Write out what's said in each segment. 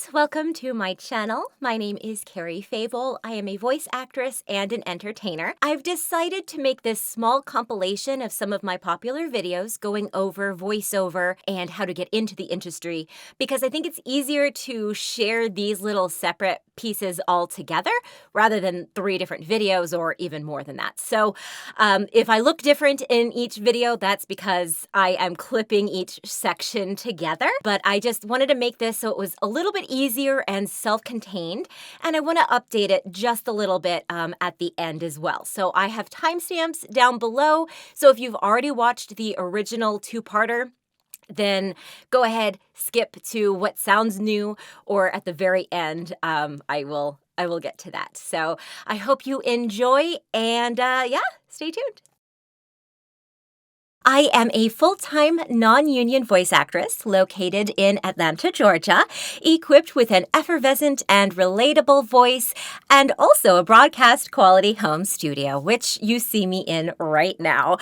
friends, welcome to my channel. My name is Carrie Fable. I am a voice actress and an entertainer. I've decided to make this small compilation of some of my popular videos going over voiceover and how to get into the industry because I think it's easier to share these little separate pieces all together rather than 3 different videos or even more than that. So if I look different in each video, that's because I am clipping each section together. But I just wanted to make this so it was a little bit easier and self-contained. And I want to update it just a little bit at the end as well. So I have timestamps down below. So if you've already watched the original 2-parter, then go ahead, skip to what sounds new, or at the very end, I will get to that. So I hope you enjoy, and stay tuned. I am a full-time, non-union voice actress located in Atlanta, Georgia, equipped with an effervescent and relatable voice, and also a broadcast-quality home studio, which you see me in right now.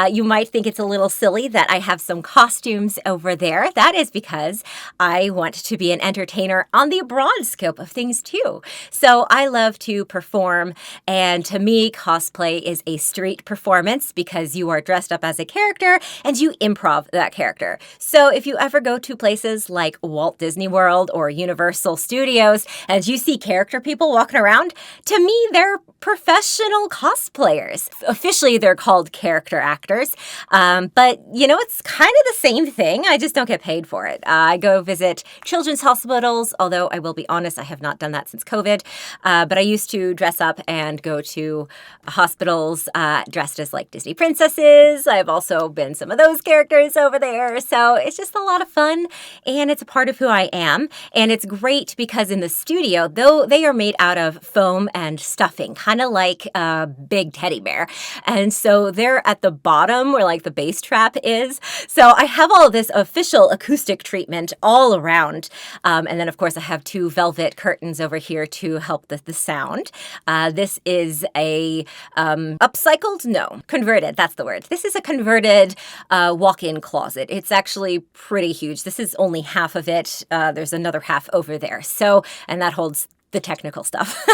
You might think it's a little silly that I have some costumes over there. That is because I want to be an entertainer on the broad scope of things, too. So I love to perform, and to me, cosplay is a street performance because you are dressed up as a character and you improv that character. So if you ever go to places like Walt Disney World or Universal Studios and you see character people walking around, to me, they're professional cosplayers. Officially, they're called character actors. But, it's kind of the same thing. I just don't get paid for it. I go visit children's hospitals, although I will be honest, I have not done that since COVID. But I used to dress up and go to hospitals dressed as like Disney princesses. I've also been some of those characters over there. So it's just a lot of fun and it's a part of who I am. And it's great because in the studio, though they are made out of foam and stuffing, kind of like a big teddy bear. And so they're at the bottom where like the bass trap is. So I have all this official acoustic treatment all around. And then of course I have 2 velvet curtains over here to help the sound. This is a converted, that's the word. This is a converted walk-in closet. It's actually pretty huge. This is only half of it. There's another half over there. And that holds the technical stuff.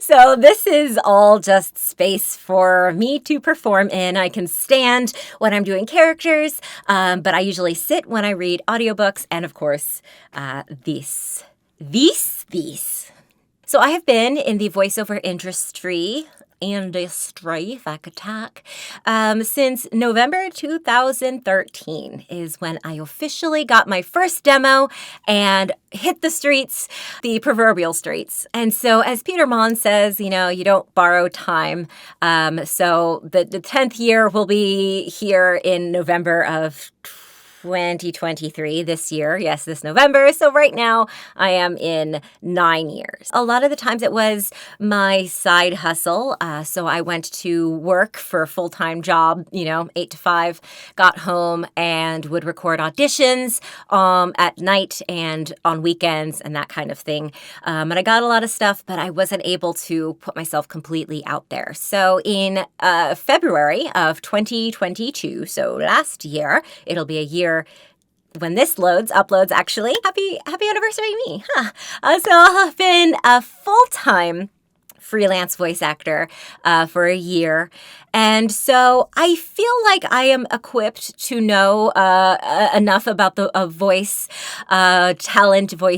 So this is all just space for me to perform in. I can stand when I'm doing characters, but I usually sit when I read audiobooks, and of course, these. So I have been in the voiceover industry, if I could talk, since November 2013 is when I officially got my first demo and hit the streets, the proverbial streets. And so as Peter Mon says, you don't borrow time. So the 10th year will be here in November of 2023 this year. Yes, this November. So right now I am in 9 years. A lot of the times it was my side hustle. So I went to work for a full-time job, 8 to 5, got home and would record auditions at night and on weekends and that kind of thing. And I got a lot of stuff, but I wasn't able to put myself completely out there. So in February of 2022, so last year, it'll be a year when this uploads actually. Happy anniversary me. So I have been a full-time freelance voice actor for a year. And so I feel like I am equipped to know enough about the voice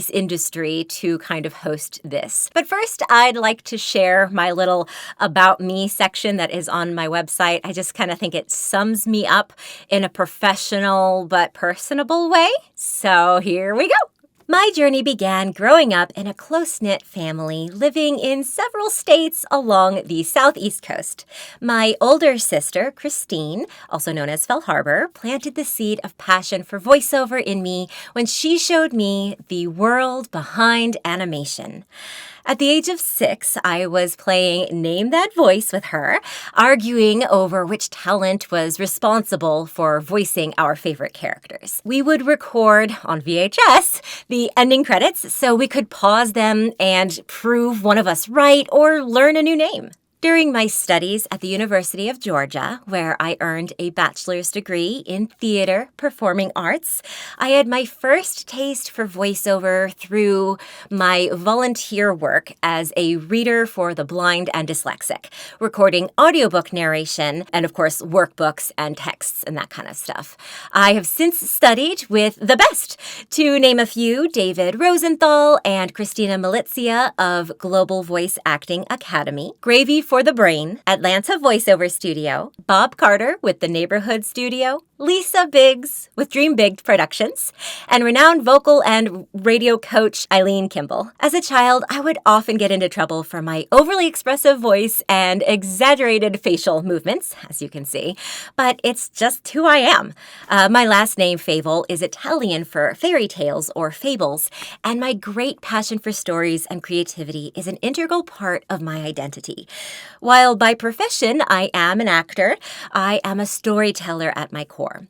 industry to kind of host this. But first, I'd like to share my little About Me section that is on my website. I just kind of think it sums me up in a professional but personable way. So here we go. My journey began growing up in a close-knit family living in several states along the southeast coast. My older sister, Christine, also known as Fell Harbor, planted the seed of passion for voiceover in me when she showed me the world behind animation. At the age of 6, I was playing Name That Voice with her, arguing over which talent was responsible for voicing our favorite characters. We would record on VHS the ending credits so we could pause them and prove one of us right or learn a new name. During my studies at the University of Georgia, where I earned a bachelor's degree in theater performing arts, I had my first taste for voiceover through my volunteer work as a reader for the blind and dyslexic, recording audiobook narration and, of course, workbooks and texts and that kind of stuff. I have since studied with the best, to name a few: David Rosenthal and Christina Milizia of Global Voice Acting Academy, Gravy for the Brain, Atlanta Voiceover Studio, Bob Carter with the Neighborhood Studio, Lisa Biggs with Dream Big Productions, and renowned vocal and radio coach Eileen Kimball. As a child, I would often get into trouble for my overly expressive voice and exaggerated facial movements, as you can see, but it's just who I am. My last name, Fable, is Italian for fairy tales or fables, and my great passion for stories and creativity is an integral part of my identity. While by profession I am an actor, I am a storyteller at my core.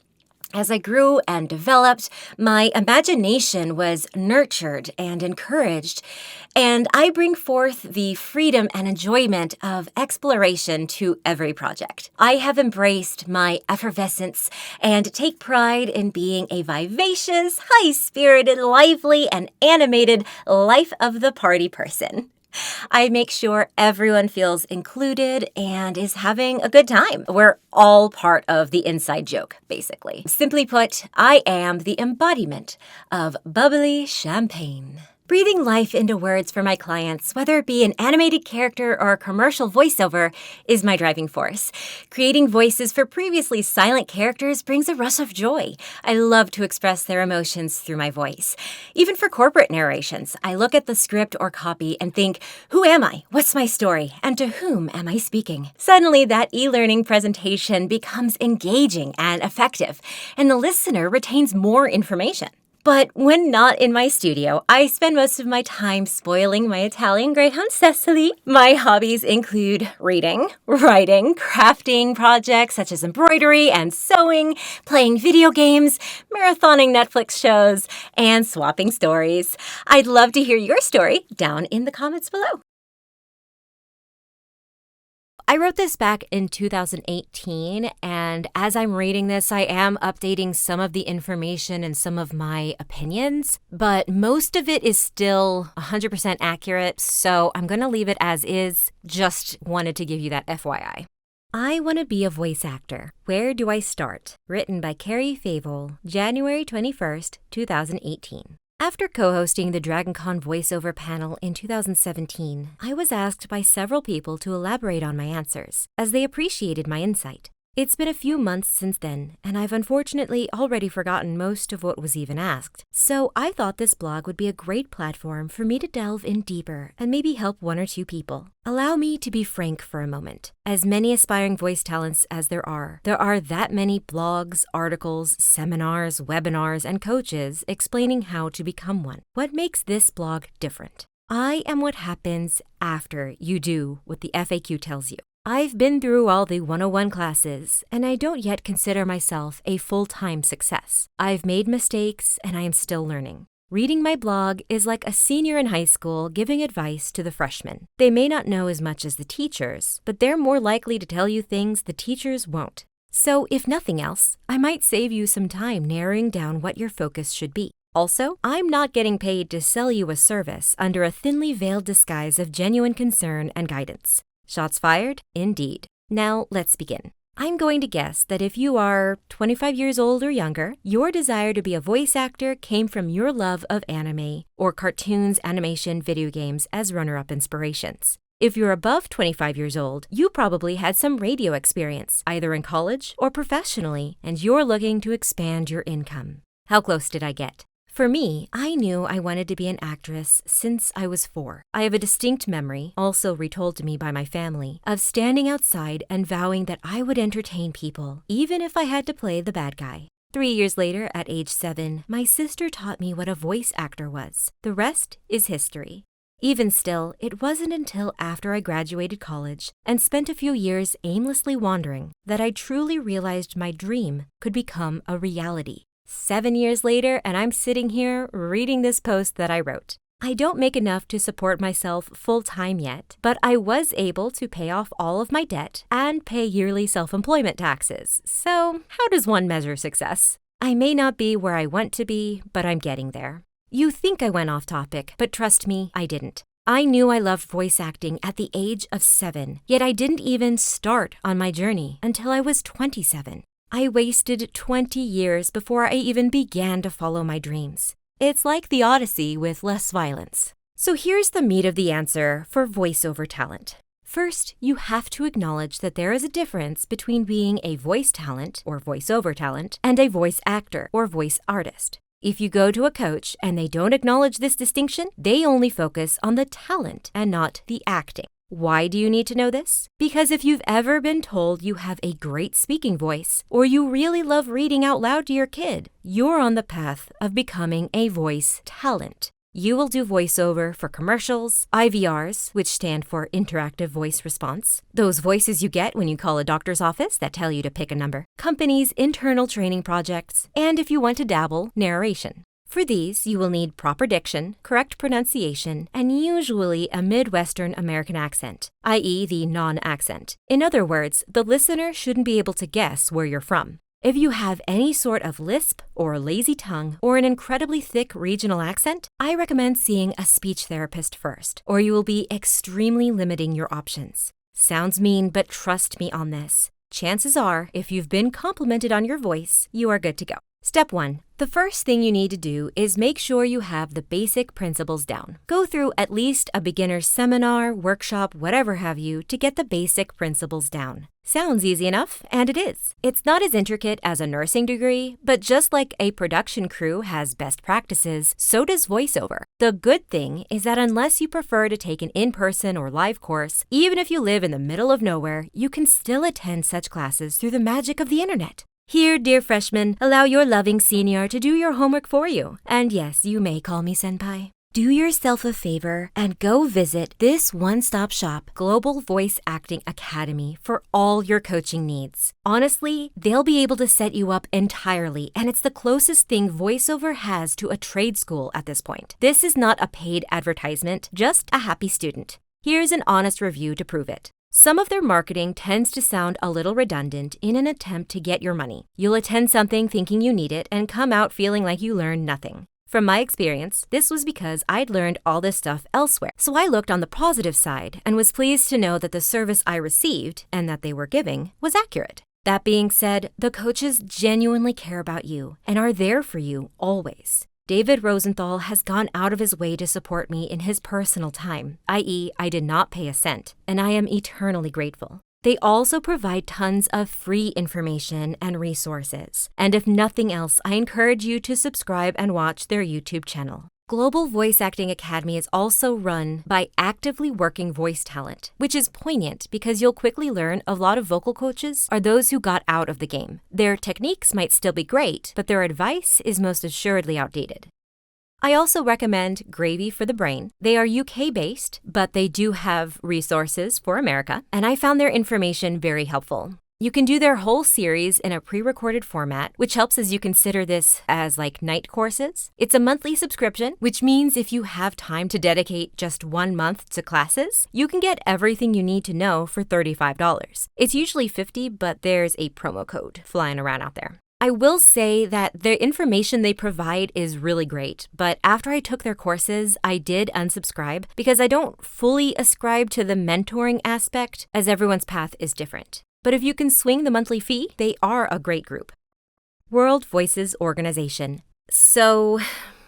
As I grew and developed, my imagination was nurtured and encouraged, and I bring forth the freedom and enjoyment of exploration to every project. I have embraced my effervescence and take pride in being a vivacious, high-spirited, lively, and animated life-of-the-party person. I make sure everyone feels included and is having a good time. We're all part of the inside joke, basically. Simply put, I am the embodiment of bubbly champagne. Breathing life into words for my clients, whether it be an animated character or a commercial voiceover, is my driving force. Creating voices for previously silent characters brings a rush of joy. I love to express their emotions through my voice. Even for corporate narrations, I look at the script or copy and think, who am I? What's my story? And to whom am I speaking? Suddenly, that e-learning presentation becomes engaging and effective, and the listener retains more information. But when not in my studio, I spend most of my time spoiling my Italian greyhound Cecily. My hobbies include reading, writing, crafting projects such as embroidery and sewing, playing video games, marathoning Netflix shows, and swapping stories. I'd love to hear your story down in the comments below. I wrote this back in 2018, and as I'm reading this, I am updating some of the information and some of my opinions, but most of it is still 100% accurate, so I'm going to leave it as is. Just wanted to give you that FYI. I Want to Be a Voice Actor. Where Do I Start? Written by Carrie Fable, January 21st, 2018. After co-hosting the DragonCon voiceover panel in 2017, I was asked by several people to elaborate on my answers, as they appreciated my insight. It's been a few months since then, and I've unfortunately already forgotten most of what was even asked. So I thought this blog would be a great platform for me to delve in deeper and maybe help one or two people. Allow me to be frank for a moment. As many aspiring voice talents as there are that many blogs, articles, seminars, webinars, and coaches explaining how to become one. What makes this blog different? I am what happens after you do what the FAQ tells you. I've been through all the 101 classes, and I don't yet consider myself a full-time success. I've made mistakes, and I am still learning. Reading my blog is like a senior in high school giving advice to the freshmen. They may not know as much as the teachers, but they're more likely to tell you things the teachers won't. So, if nothing else, I might save you some time narrowing down what your focus should be. Also, I'm not getting paid to sell you a service under a thinly veiled disguise of genuine concern and guidance. Shots fired? Indeed. Now, let's begin. I'm going to guess that if you are 25 years old or younger, your desire to be a voice actor came from your love of anime or cartoons, animation, video games as runner-up inspirations. If you're above 25 years old, you probably had some radio experience, either in college or professionally, and you're looking to expand your income. How close did I get? For me, I knew I wanted to be an actress since I was 4. I have a distinct memory, also retold to me by my family, of standing outside and vowing that I would entertain people, even if I had to play the bad guy. 3 years later, at age 7, my sister taught me what a voice actor was. The rest is history. Even still, it wasn't until after I graduated college and spent a few years aimlessly wandering that I truly realized my dream could become a reality. 7 years later, and I'm sitting here reading this post that I wrote. I don't make enough to support myself full-time yet, but I was able to pay off all of my debt and pay yearly self-employment taxes. So, how does one measure success? I may not be where I want to be, but I'm getting there. You think I went off topic, but trust me, I didn't. I knew I loved voice acting at the age of 7, yet I didn't even start on my journey until I was 27. I wasted 20 years before I even began to follow my dreams. It's like the Odyssey with less violence. So here's the meat of the answer for voiceover talent. First, you have to acknowledge that there is a difference between being a voice talent or voiceover talent and a voice actor or voice artist. If you go to a coach and they don't acknowledge this distinction, they only focus on the talent and not the acting. Why do you need to know this? Because if you've ever been told you have a great speaking voice, or you really love reading out loud to your kid, you're on the path of becoming a voice talent. You will do voiceover for commercials, IVRs, which stand for interactive voice response, those voices you get when you call a doctor's office that tell you to pick a number, companies' internal training projects, and if you want to dabble, narration. For these, you will need proper diction, correct pronunciation, and usually a Midwestern American accent, i.e. the non-accent. In other words, the listener shouldn't be able to guess where you're from. If you have any sort of lisp or lazy tongue or an incredibly thick regional accent, I recommend seeing a speech therapist first, or you will be extremely limiting your options. Sounds mean, but trust me on this. Chances are, if you've been complimented on your voice, you are good to go. Step 1. The first thing you need to do is make sure you have the basic principles down. Go through at least a beginner's seminar, workshop, whatever have you, to get the basic principles down. Sounds easy enough, and it is. It's not as intricate as a nursing degree, but just like a production crew has best practices, so does voiceover. The good thing is that unless you prefer to take an in-person or live course, even if you live in the middle of nowhere, you can still attend such classes through the magic of the internet. Here, dear freshman, allow your loving senior to do your homework for you. And yes, you may call me senpai. Do yourself a favor and go visit this one-stop shop Global Voice Acting Academy for all your coaching needs. Honestly, they'll be able to set you up entirely, and it's the closest thing voiceover has to a trade school at this point. This is not a paid advertisement, just a happy student. Here's an honest review to prove it. Some of their marketing tends to sound a little redundant in an attempt to get your money. You'll attend something thinking you need it and come out feeling like you learned nothing. From my experience, this was because I'd learned all this stuff elsewhere. So I looked on the positive side and was pleased to know that the service I received and that they were giving was accurate. That being said, the coaches genuinely care about you and are there for you always. David Rosenthal has gone out of his way to support me in his personal time, i.e. I did not pay a cent, and I am eternally grateful. They also provide tons of free information and resources. And if nothing else, I encourage you to subscribe and watch their YouTube channel. Global Voice Acting Academy is also run by actively working voice talent, which is poignant because you'll quickly learn a lot of vocal coaches are those who got out of the game. Their techniques might still be great, but their advice is most assuredly outdated. I also recommend Gravy for the Brain. They are UK-based, but they do have resources for America, and I found their information very helpful. You can do their whole series in a pre-recorded format, which helps as you consider this as like night courses. It's a monthly subscription, which means if you have time to dedicate just 1 month to classes, you can get everything you need to know for $35. It's usually $50, but there's a promo code flying around out there. I will say that the information they provide is really great, but after I took their courses, I did unsubscribe because I don't fully ascribe to the mentoring aspect as everyone's path is different. But if you can swing the monthly fee, they are a great group. World Voices Organization. So,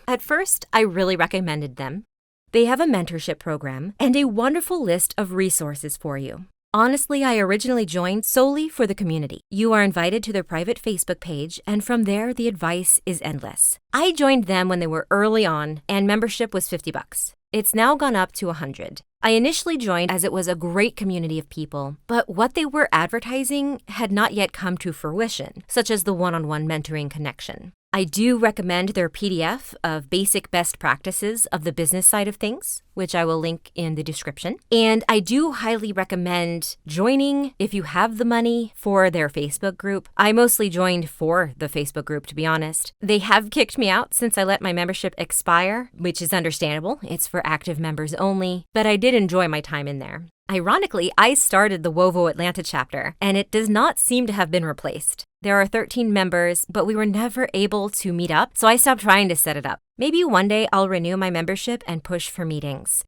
at first, I really recommended them. They have a mentorship program and a wonderful list of resources for you. Honestly, I originally joined solely for the community. You are invited to their private Facebook page, and from there, the advice is endless. I joined them when they were early on, and membership was $50. It's now gone up to 100. I initially joined as it was a great community of people, but what they were advertising had not yet come to fruition, such as the one-on-one mentoring connection. I do recommend their PDF of basic best practices of the business side of things, which I will link in the description. And I do highly recommend joining, if you have the money, for their Facebook group. I mostly joined for the Facebook group, to be honest. They have kicked me out since I let my membership expire, which is understandable. It's for active members only, but I did enjoy my time in there. Ironically, I started the WOVO Atlanta chapter, and it does not seem to have been replaced. There are 13 members, but we were never able to meet up, so I stopped trying to set it up. Maybe one day I'll renew my membership and push for meetings.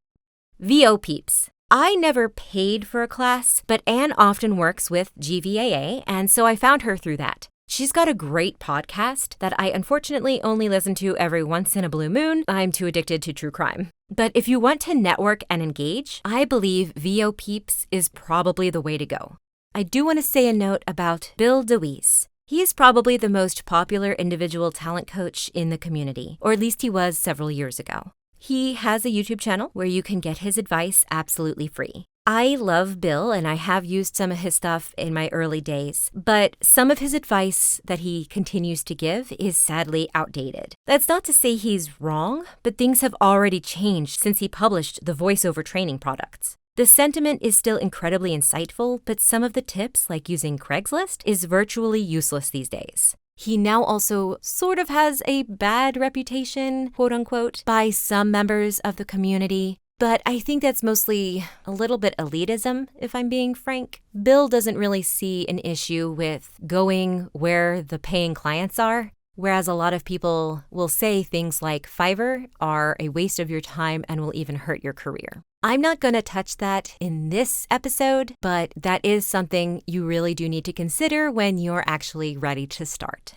VO Peeps. I never paid for a class, but Anne often works with GVAA, and so I found her through that. She's got a great podcast that I unfortunately only listen to every once in a blue moon. I'm too addicted to true crime. But if you want to network and engage, I believe VO Peeps is probably the way to go. I do want to say a note about Bill DeWeese. He is probably the most popular individual talent coach in the community, or at least he was several years ago. He has a YouTube channel where you can get his advice absolutely free. I love Bill, and I have used some of his stuff in my early days, but some of his advice that he continues to give is sadly outdated. That's not to say he's wrong, but things have already changed since he published the Voiceover training products. The sentiment is still incredibly insightful, but some of the tips, like using Craigslist, is virtually useless these days. He now also sort of has a bad reputation, quote unquote, by some members of the community. But I think that's mostly a little bit elitism, if I'm being frank. Bill doesn't really see an issue with going where the paying clients are, whereas a lot of people will say things like Fiverr are a waste of your time and will even hurt your career. I'm not going to touch that in this episode, but that is something you really do need to consider when you're actually ready to start.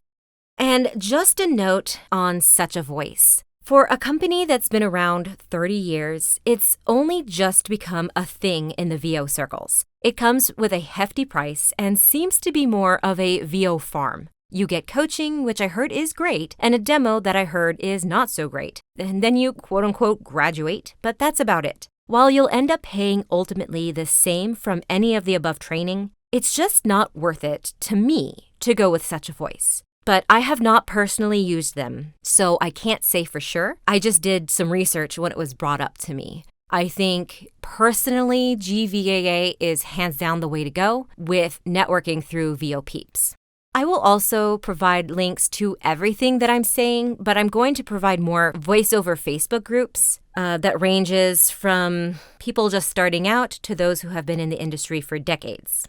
And just a note on Such a Voice. For a company that's been around 30 years, it's only just become a thing in the VO circles. It comes with a hefty price and seems to be more of a VO farm. You get coaching, which I heard is great, and a demo that I heard is not so great. And then you quote-unquote graduate, but that's about it. While you'll end up paying ultimately the same from any of the above training, it's just not worth it, to me, to go with Such a Voice. But I have not personally used them, so I can't say for sure. I just did some research when it was brought up to me. I think personally, GVAA is hands down the way to go with networking through VO Peeps. I will also provide links to everything that I'm saying, but I'm going to provide more voiceover Facebook groups that ranges from people just starting out to those who have been in the industry for decades.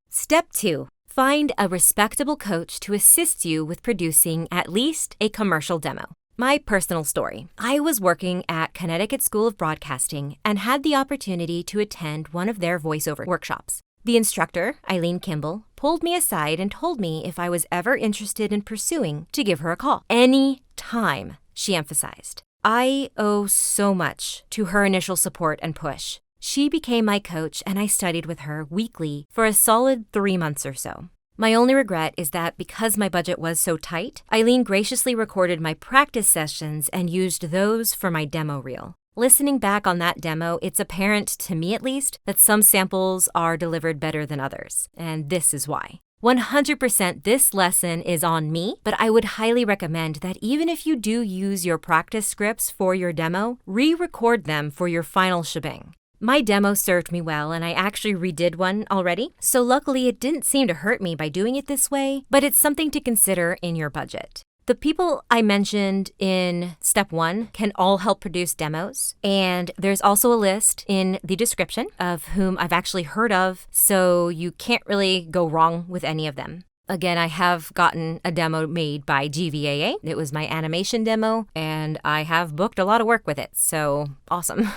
Step 2. Find a respectable coach to assist you with producing at least a commercial demo. My personal story. I was working at Connecticut School of Broadcasting and had the opportunity to attend one of their voiceover workshops. The instructor, Eileen Kimball, pulled me aside and told me if I was ever interested in pursuing to give her a call. Any time, she emphasized. I owe so much to her initial support and push. She became my coach, and I studied with her weekly for a solid 3 months or so. My only regret is that because my budget was so tight, Eileen graciously recorded my practice sessions and used those for my demo reel. Listening back on that demo, it's apparent, to me at least, that some samples are delivered better than others, and this is why. 100% this lesson is on me, but I would highly recommend that even if you do use your practice scripts for your demo, re-record them for your final shebang. My demo served me well, and I actually redid one already, so luckily it didn't seem to hurt me by doing it this way, but it's something to consider in your budget. The people I mentioned in step 1 can all help produce demos, and there's also a list in the description of whom I've actually heard of, so you can't really go wrong with any of them. Again, I have gotten a demo made by GVAA. It was my animation demo, and I have booked a lot of work with it, so awesome.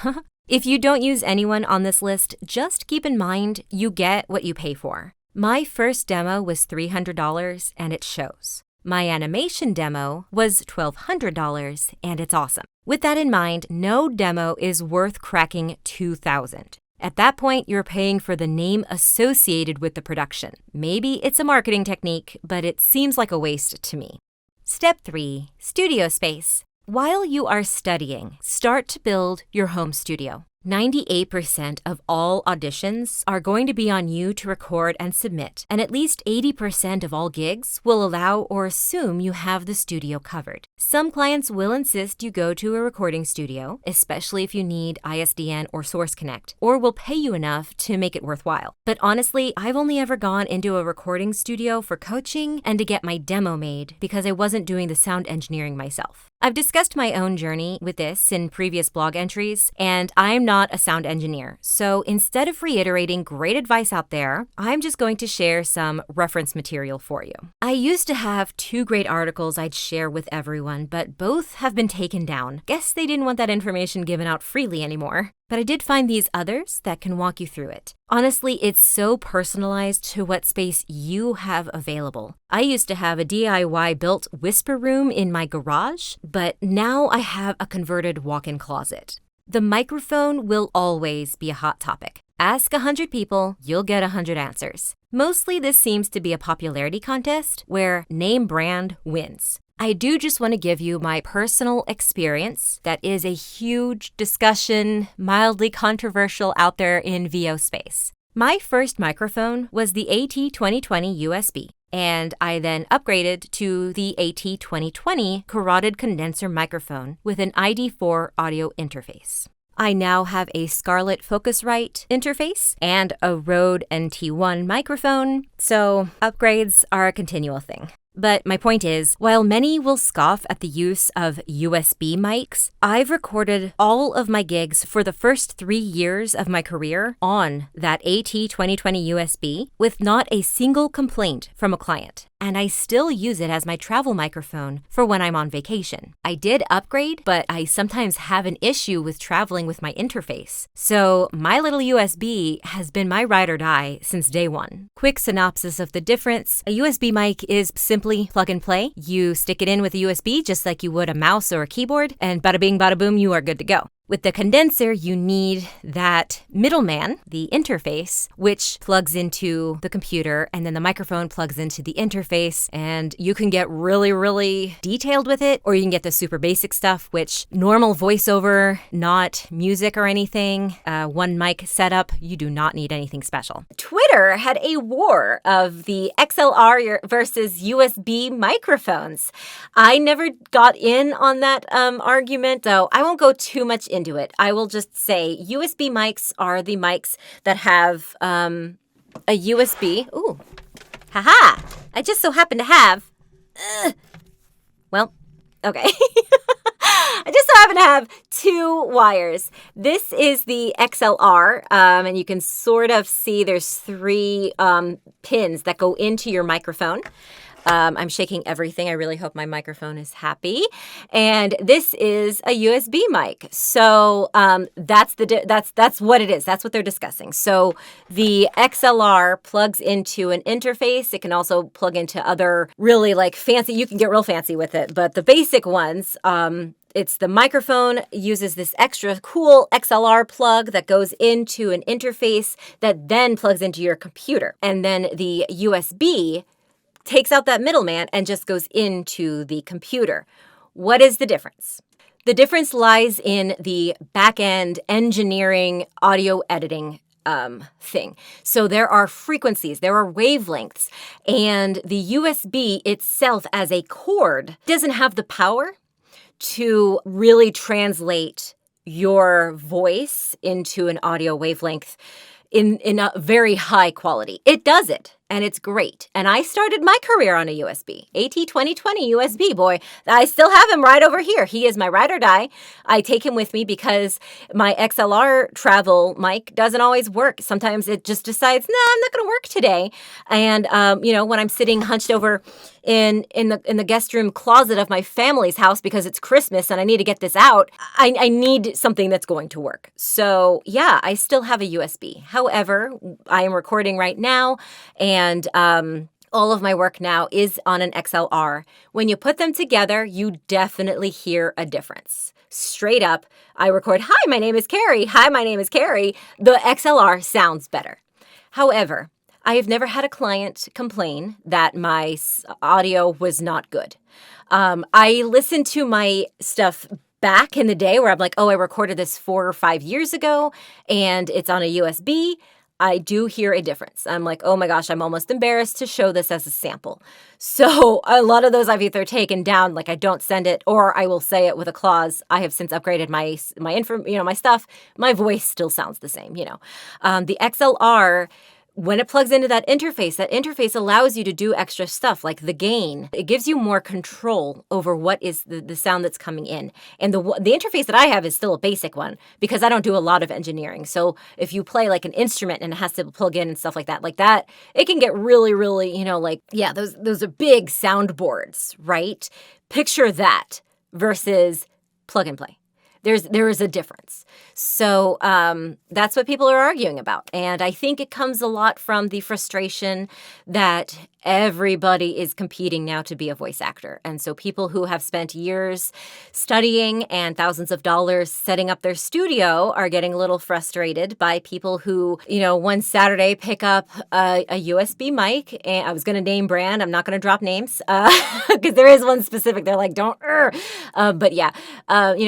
If you don't use anyone on this list, just keep in mind you get what you pay for. My first demo was $300, and it shows. My animation demo was $1,200, and it's awesome. With that in mind, no demo is worth cracking $2,000. At that point, you're paying for the name associated with the production. Maybe it's a marketing technique, but it seems like a waste to me. Step 3. Studio space. While you are studying, start to build your home studio. 98% of all auditions are going to be on you to record and submit, and at least 80% of all gigs will allow or assume you have the studio covered. Some clients will insist you go to a recording studio, especially if you need ISDN or Source Connect, or will pay you enough to make it worthwhile. But honestly, I've only ever gone into a recording studio for coaching and to get my demo made because I wasn't doing the sound engineering myself. I've discussed my own journey with this in previous blog entries, and I'm not a sound engineer. So instead of reiterating great advice out there, I'm just going to share some reference material for you. I used to have 2 great articles I'd share with everyone, but both have been taken down. Guess they didn't want that information given out freely anymore. But I did find these others that can walk you through it. Honestly, it's so personalized to what space you have available. I used to have a DIY built whisper room in my garage, but now I have a converted walk-in closet. The microphone will always be a hot topic. Ask 100 people, you'll get 100 answers. Mostly this seems to be a popularity contest where name brand wins. I do just want to give you my personal experience that is a huge discussion, mildly controversial out there in VO space. My first microphone was the AT2020 USB, and I then upgraded to the AT2020 carotid condenser microphone with an ID4 audio interface. I now have a Scarlett Focusrite interface and a Rode NT1 microphone, so upgrades are a continual thing. But my point is, while many will scoff at the use of USB mics, I've recorded all of my gigs for the first 3 years of my career on that AT2020 USB with not a single complaint from a client. And I still use it as my travel microphone for when I'm on vacation. I did upgrade, but I sometimes have an issue with traveling with my interface. So my little USB has been my ride or die since day one. Quick synopsis of the difference. A USB mic is simply plug and play. You stick it in with a USB just like you would a mouse or a keyboard, and bada bing, bada boom, you are good to go. With the condenser, you need that middleman, the interface, which plugs into the computer, and then the microphone plugs into the interface, and you can get really, really detailed with it, or you can get the super basic stuff, which normal voiceover, not music or anything, one mic setup, you do not need anything special. Twitter had a war of the XLR versus USB microphones. I never got in on that argument, though I won't go too much into it. I will just say USB mics are the mics that have a USB. Ooh, haha! I just so happen to have. Okay. I just so happen to have 2 wires. This is the XLR, and you can sort of see there's 3 pins that go into your microphone. I'm shaking everything. I really hope my microphone is happy. And this is a USB mic. So that's what it is. That's what they're discussing. So the XLR plugs into an interface. It can also plug into other really like fancy. You can get real fancy with it. But the basic ones, it's the microphone uses this extra cool XLR plug that goes into an interface that then plugs into your computer. And then the USB takes out that middleman and just goes into the computer. What is the difference? The difference lies in the back-end engineering audio editing thing. So there are frequencies, there are wavelengths, and the USB itself as a cord doesn't have the power to really translate your voice into an audio wavelength in a very high quality. It does it. And it's great. And I started my career on a USB, AT2020 USB, boy. I still have him right over here. He is my ride or die. I take him with me because my XLR travel mic doesn't always work. Sometimes it just decides, no, I'm not going to work today. And, when I'm sitting hunched over in the guest room closet of my family's house because it's Christmas and I need to get this out, I need something that's going to work. So yeah, I still have a USB. However, I am recording right now, and all of my work now is on an XLR. When you put them together, you definitely hear a difference. Straight up, I record, "Hi, my name is Carrie. Hi, my name is Carrie." The XLR sounds better. However, I have never had a client complain that my audio was not good. I listen to my stuff back in the day where I'm like, oh, I recorded this 4 or 5 years ago and it's on a USB. I do hear a difference. I'm like, oh my gosh, I'm almost embarrassed to show this as a sample. So a lot of those I've either taken down, like I don't send it, or I will say it with a clause. I have since upgraded my info, my stuff. My voice still sounds the same. The XLR. When it plugs into that interface allows you to do extra stuff like the gain. It gives you more control over what is the sound that's coming in. And the interface that I have is still a basic one because I don't do a lot of engineering. So if you play like an instrument and it has to plug in and stuff like that, it can get really, really, those are big soundboards, right? Picture that versus plug and play. There is a difference. So that's what people are arguing about. And I think it comes a lot from the frustration that everybody is competing now to be a voice actor. And so people who have spent years studying and thousands of dollars setting up their studio are getting a little frustrated by people who, one Saturday pick up a USB mic. And I was going to name brand. I'm not going to drop names because there is one specific. They're like, don't. But yeah,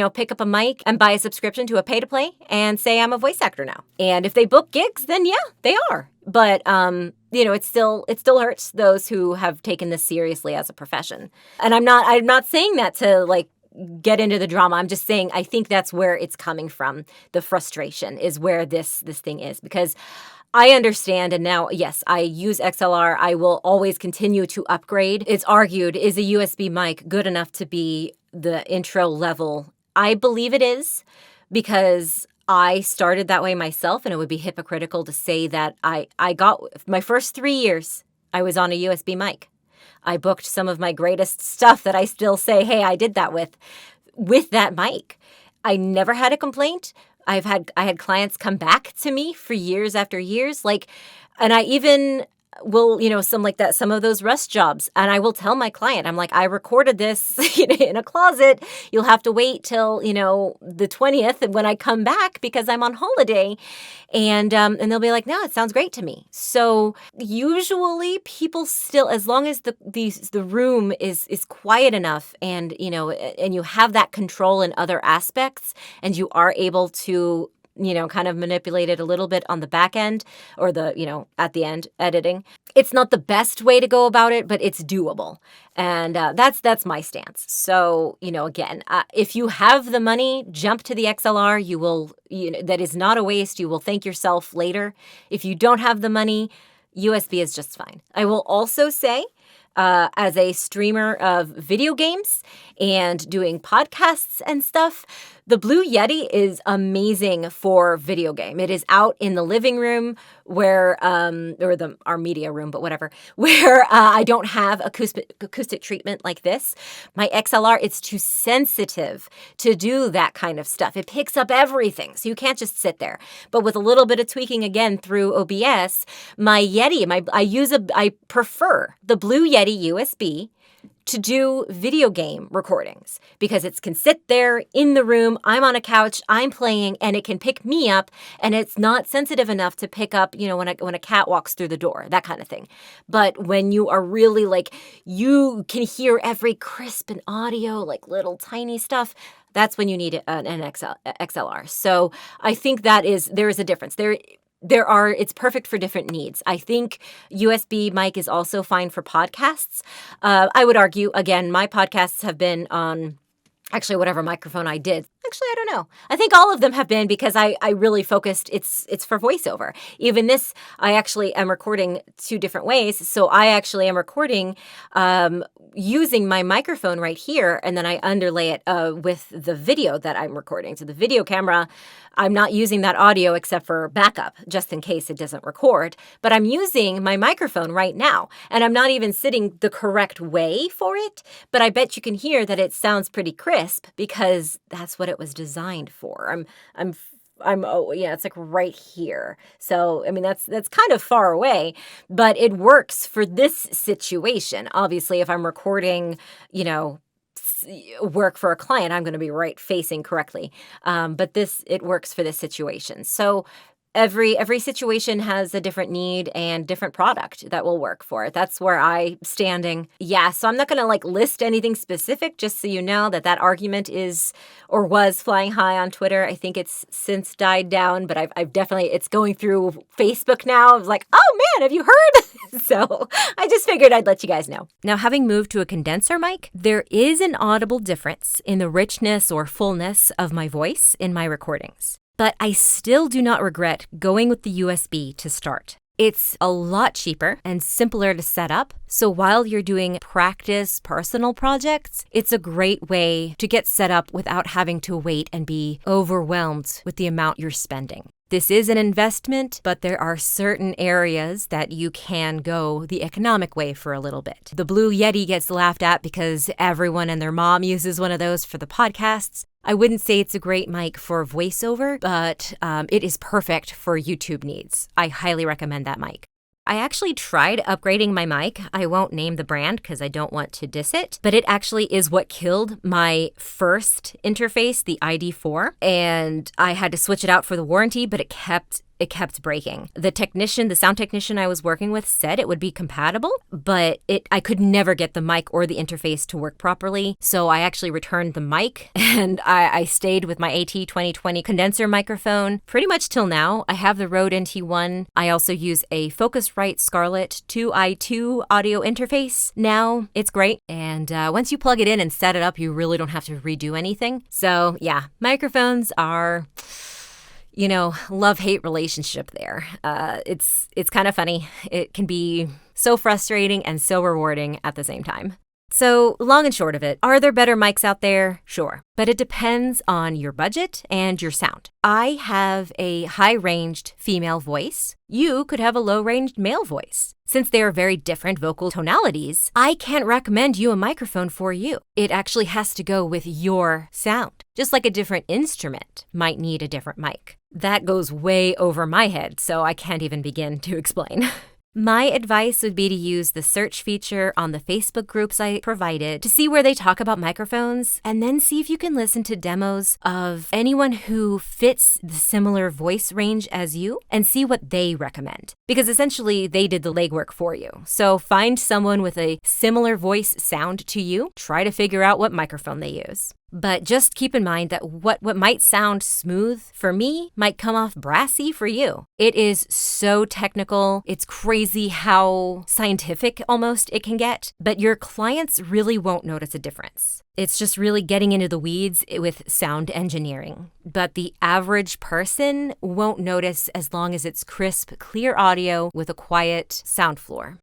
pick up a mic and buy a subscription to a pay-to-play and say I'm a voice actor now. And if they book gigs, then yeah, they are. But it still hurts those who have taken this seriously as a profession. And I'm not saying that to like get into the drama. I'm just saying I think that's where it's coming from. The frustration is where this thing is, because I understand, and now, yes, I use XLR. I will always continue to upgrade. It's argued, is a USB mic good enough to be the intro level? I believe it is, because I started that way myself, and it would be hypocritical to say that I got my first 3 years, I was on a USB mic. I booked some of my greatest stuff that I still say, hey, I did that with that mic. I never had a complaint. I had clients come back to me for years after years, and I even will, some of those rush jobs. And I will tell my client, I'm like, I recorded this in a closet. You'll have to wait till, the 20th when I come back because I'm on holiday. And they'll be like, no, it sounds great to me. So usually people still, as long as the room is quiet enough and, and you have that control in other aspects and you are able to kind of manipulate it a little bit on the back end or at the end editing. It's not the best way to go about it, but it's doable. And that's my stance. So, again, if you have the money, jump to the XLR. You will, that is not a waste. You will thank yourself later. If you don't have the money, USB is just fine. I will also say, as a streamer of video games and doing podcasts and stuff, the Blue Yeti is amazing for video game. It is out in the living room where, or our media room, but whatever, where I don't have acoustic treatment like this. My XLR, it's too sensitive to do that kind of stuff. It picks up everything, so you can't just sit there. But with a little bit of tweaking again through OBS, my Yeti, I prefer the Blue Yeti USB to do video game recordings because it can sit there in the room. I'm on a couch, I'm playing, and it can pick me up, and it's not sensitive enough to pick up, when a cat walks through the door, that kind of thing. But when you are really you can hear every crisp and audio, little tiny stuff, that's when you need an XLR. So I think there is a difference. It's perfect for different needs. I think USB mic is also fine for podcasts. I would argue, again, my podcasts have been on actually whatever microphone I did. Actually, I don't know. I think all of them have been because I really focused. It's for voiceover. Even this, I actually am recording 2 different ways. So I actually am recording using my microphone right here, and then I underlay it with the video that I'm recording. So the video camera, I'm not using that audio except for backup, just in case it doesn't record. But I'm using my microphone right now, and I'm not even sitting the correct way for it. But I bet you can hear that it sounds pretty crisp because that's what it was designed for. It's right here. So, that's kind of far away, but it works for this situation. Obviously, if I'm recording, work for a client, I'm going to be right facing correctly. But it works for this situation. So Every situation has a different need and different product that will work for it. That's where I'm standing. Yeah, so I'm not going to list anything specific, just so you know that argument is or was flying high on Twitter. I think it's since died down, but I've definitely, it's going through Facebook now. I was like, oh man, have you heard? So I just figured I'd let you guys know. Now, having moved to a condenser mic, there is an audible difference in the richness or fullness of my voice in my recordings. But I still do not regret going with the USB to start. It's a lot cheaper and simpler to set up, so while you're doing practice personal projects, it's a great way to get set up without having to wait and be overwhelmed with the amount you're spending. This is an investment, but there are certain areas that you can go the economic way for a little bit. The Blue Yeti gets laughed at because everyone and their mom uses one of those for the podcasts. I wouldn't say it's a great mic for voiceover, but it is perfect for YouTube needs. I highly recommend that mic. I actually tried upgrading my mic. I won't name the brand because I don't want to diss it, but it actually is what killed my first interface, the ID4, and I had to switch it out for the warranty, but it kept breaking. The sound technician I was working with said it would be compatible, but I could never get the mic or the interface to work properly. So I actually returned the mic and I stayed with my AT2020 condenser microphone pretty much till now. I have the Rode NT1. I also use a Focusrite Scarlett 2i2 audio interface. Now it's great. And once you plug it in and set it up, you really don't have to redo anything. So yeah, microphones are, love-hate relationship there. It's kind of funny. It can be so frustrating and so rewarding at the same time. So long and short of it, are there better mics out there? Sure. But it depends on your budget and your sound. I have a high-ranged female voice. You could have a low-ranged male voice. Since they are very different vocal tonalities, I can't recommend you a microphone for you. It actually has to go with your sound. Just like a different instrument might need a different mic. That goes way over my head, so I can't even begin to explain. My advice would be to use the search feature on the Facebook groups I provided to see where they talk about microphones, and then see if you can listen to demos of anyone who fits the similar voice range as you and see what they recommend. Because essentially, they did the legwork for you. So find someone with a similar voice sound to you, try to figure out what microphone they use. But just keep in mind that what might sound smooth for me might come off brassy for you. It is so technical. It's crazy how scientific almost it can get, but your clients really won't notice a difference. It's just really getting into the weeds with sound engineering. But the average person won't notice as long as it's crisp, clear audio with a quiet sound floor.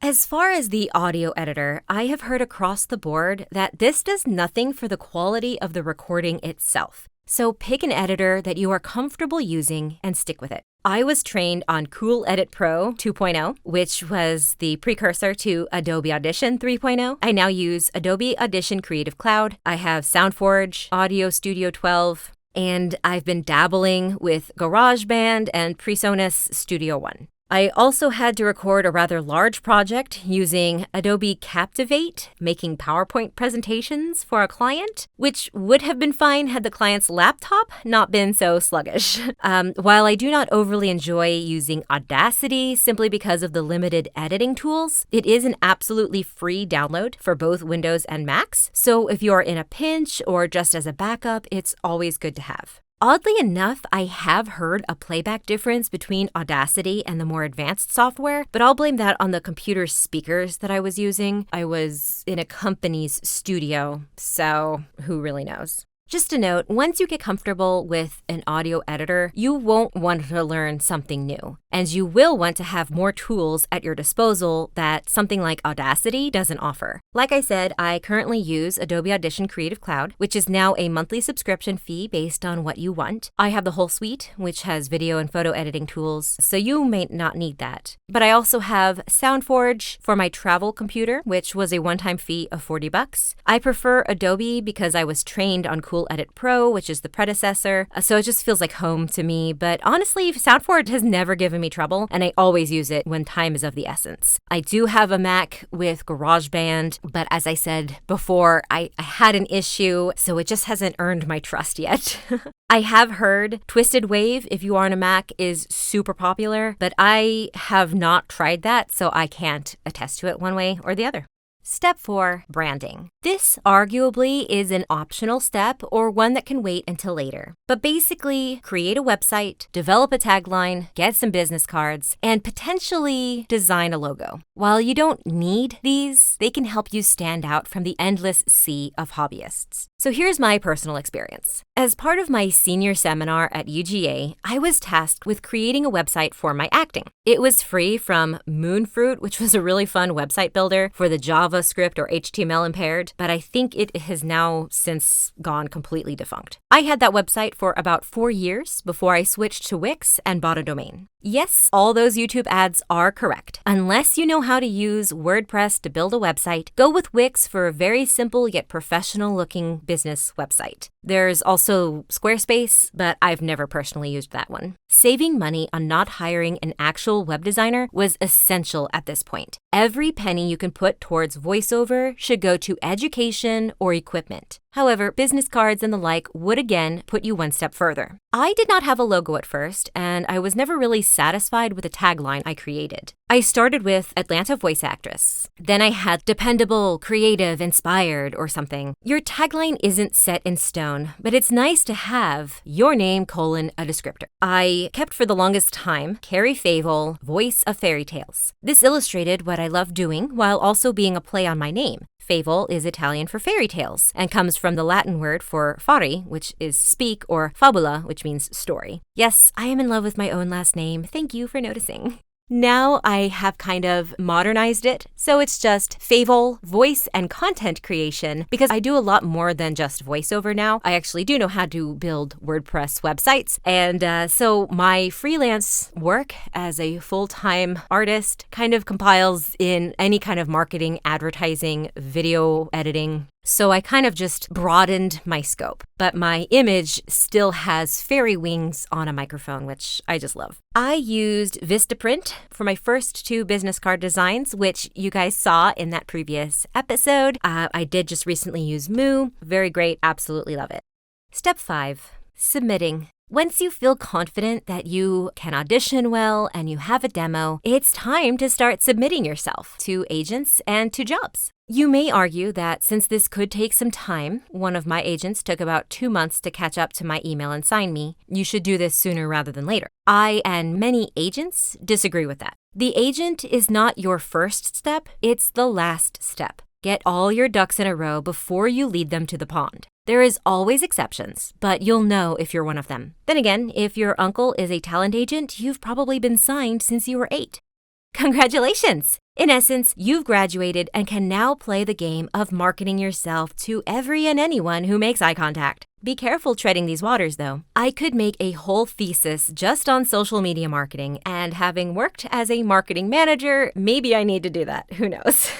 As far as the audio editor, I have heard across the board that this does nothing for the quality of the recording itself. So pick an editor that you are comfortable using and stick with it. I was trained on Cool Edit Pro 2.0, which was the precursor to Adobe Audition 3.0. I now use Adobe Audition Creative Cloud. I have SoundForge, Audio Studio 12, and I've been dabbling with GarageBand and PreSonus Studio One. I also had to record a rather large project using Adobe Captivate, making PowerPoint presentations for a client, which would have been fine had the client's laptop not been so sluggish. While I do not overly enjoy using Audacity simply because of the limited editing tools, it is an absolutely free download for both Windows and Macs, so if you're in a pinch or just as a backup, it's always good to have. Oddly enough, I have heard a playback difference between Audacity and the more advanced software, but I'll blame that on the computer speakers that I was using. I was in a company's studio, so who really knows? Just a note, once you get comfortable with an audio editor, you won't want to learn something new. And you will want to have more tools at your disposal that something like Audacity doesn't offer. Like I said, I currently use Adobe Audition Creative Cloud, which is now a monthly subscription fee based on what you want. I have the whole suite, which has video and photo editing tools, so you may not need that. But I also have SoundForge for my travel computer, which was a one-time fee of $40. I prefer Adobe because I was trained on Cool Edit Pro, which is the predecessor, so it just feels like home to me. But honestly, SoundForge has never given me me trouble, and I always use it when time is of the essence. I do have a Mac with GarageBand, but as I said before, I had an issue, so it just hasn't earned my trust yet. I have heard Twisted Wave, if you are on a Mac, is super popular, but I have not tried that, so I can't attest to it one way or the other. Step 4, branding. This arguably is an optional step or one that can wait until later. But basically, create a website, develop a tagline, get some business cards, and potentially design a logo. While you don't need these, they can help you stand out from the endless sea of hobbyists. So here's my personal experience. As part of my senior seminar at UGA, I was tasked with creating a website for my acting. It was free from Moonfruit, which was a really fun website builder for the JavaScript or HTML impaired, but I think it has now since gone completely defunct. I had that website for about 4 years before I switched to Wix and bought a domain. Yes, all those YouTube ads are correct. Unless you know how to use WordPress to build a website, go with Wix for a very simple yet professional-looking business website. There's also Squarespace, but I've never personally used that one. Saving money on not hiring an actual web designer was essential at this point. Every penny you can put towards Voiceover should go to education or equipment. However, business cards and the like would again put you one step further. I did not have a logo at first, and I was never really satisfied with the tagline I created. I started with Atlanta voice actress. Then I had dependable, creative, inspired, or something. Your tagline isn't set in stone, but it's nice to have your name, a descriptor. I kept for the longest time Carrie Favel, voice of fairy tales. This illustrated what I love doing while also being a play on my name. Favel is Italian for fairy tales and comes from the Latin word for fari, which is speak, or fabula, which means story. Yes, I am in love with my own last name. Thank you for noticing. Now I have kind of modernized it, so it's just Favel, voice and content creation, because I do a lot more than just voiceover now. I actually do know how to build WordPress websites, and so my freelance work as a full-time artist kind of compiles in any kind of marketing, advertising, video editing. So I kind of just broadened my scope, but my image still has fairy wings on a microphone, which I just love. I used Vistaprint for my first 2 business card designs, which you guys saw in that previous episode. I did just recently use Moo. Very great. Absolutely love it. Step 5, submitting. Once you feel confident that you can audition well and you have a demo, it's time to start submitting yourself to agents and to jobs. You may argue that since this could take some time, one of my agents took about 2 months to catch up to my email and sign me, you should do this sooner rather than later. I and many agents disagree with that. The agent is not your first step, it's the last step. Get all your ducks in a row before you lead them to the pond. There is always exceptions, but you'll know if you're one of them. Then again, if your uncle is a talent agent, you've probably been signed since you were 8. Congratulations! In essence, you've graduated and can now play the game of marketing yourself to every and anyone who makes eye contact. Be careful treading these waters, though. I could make a whole thesis just on social media marketing, and having worked as a marketing manager, maybe I need to do that. Who knows?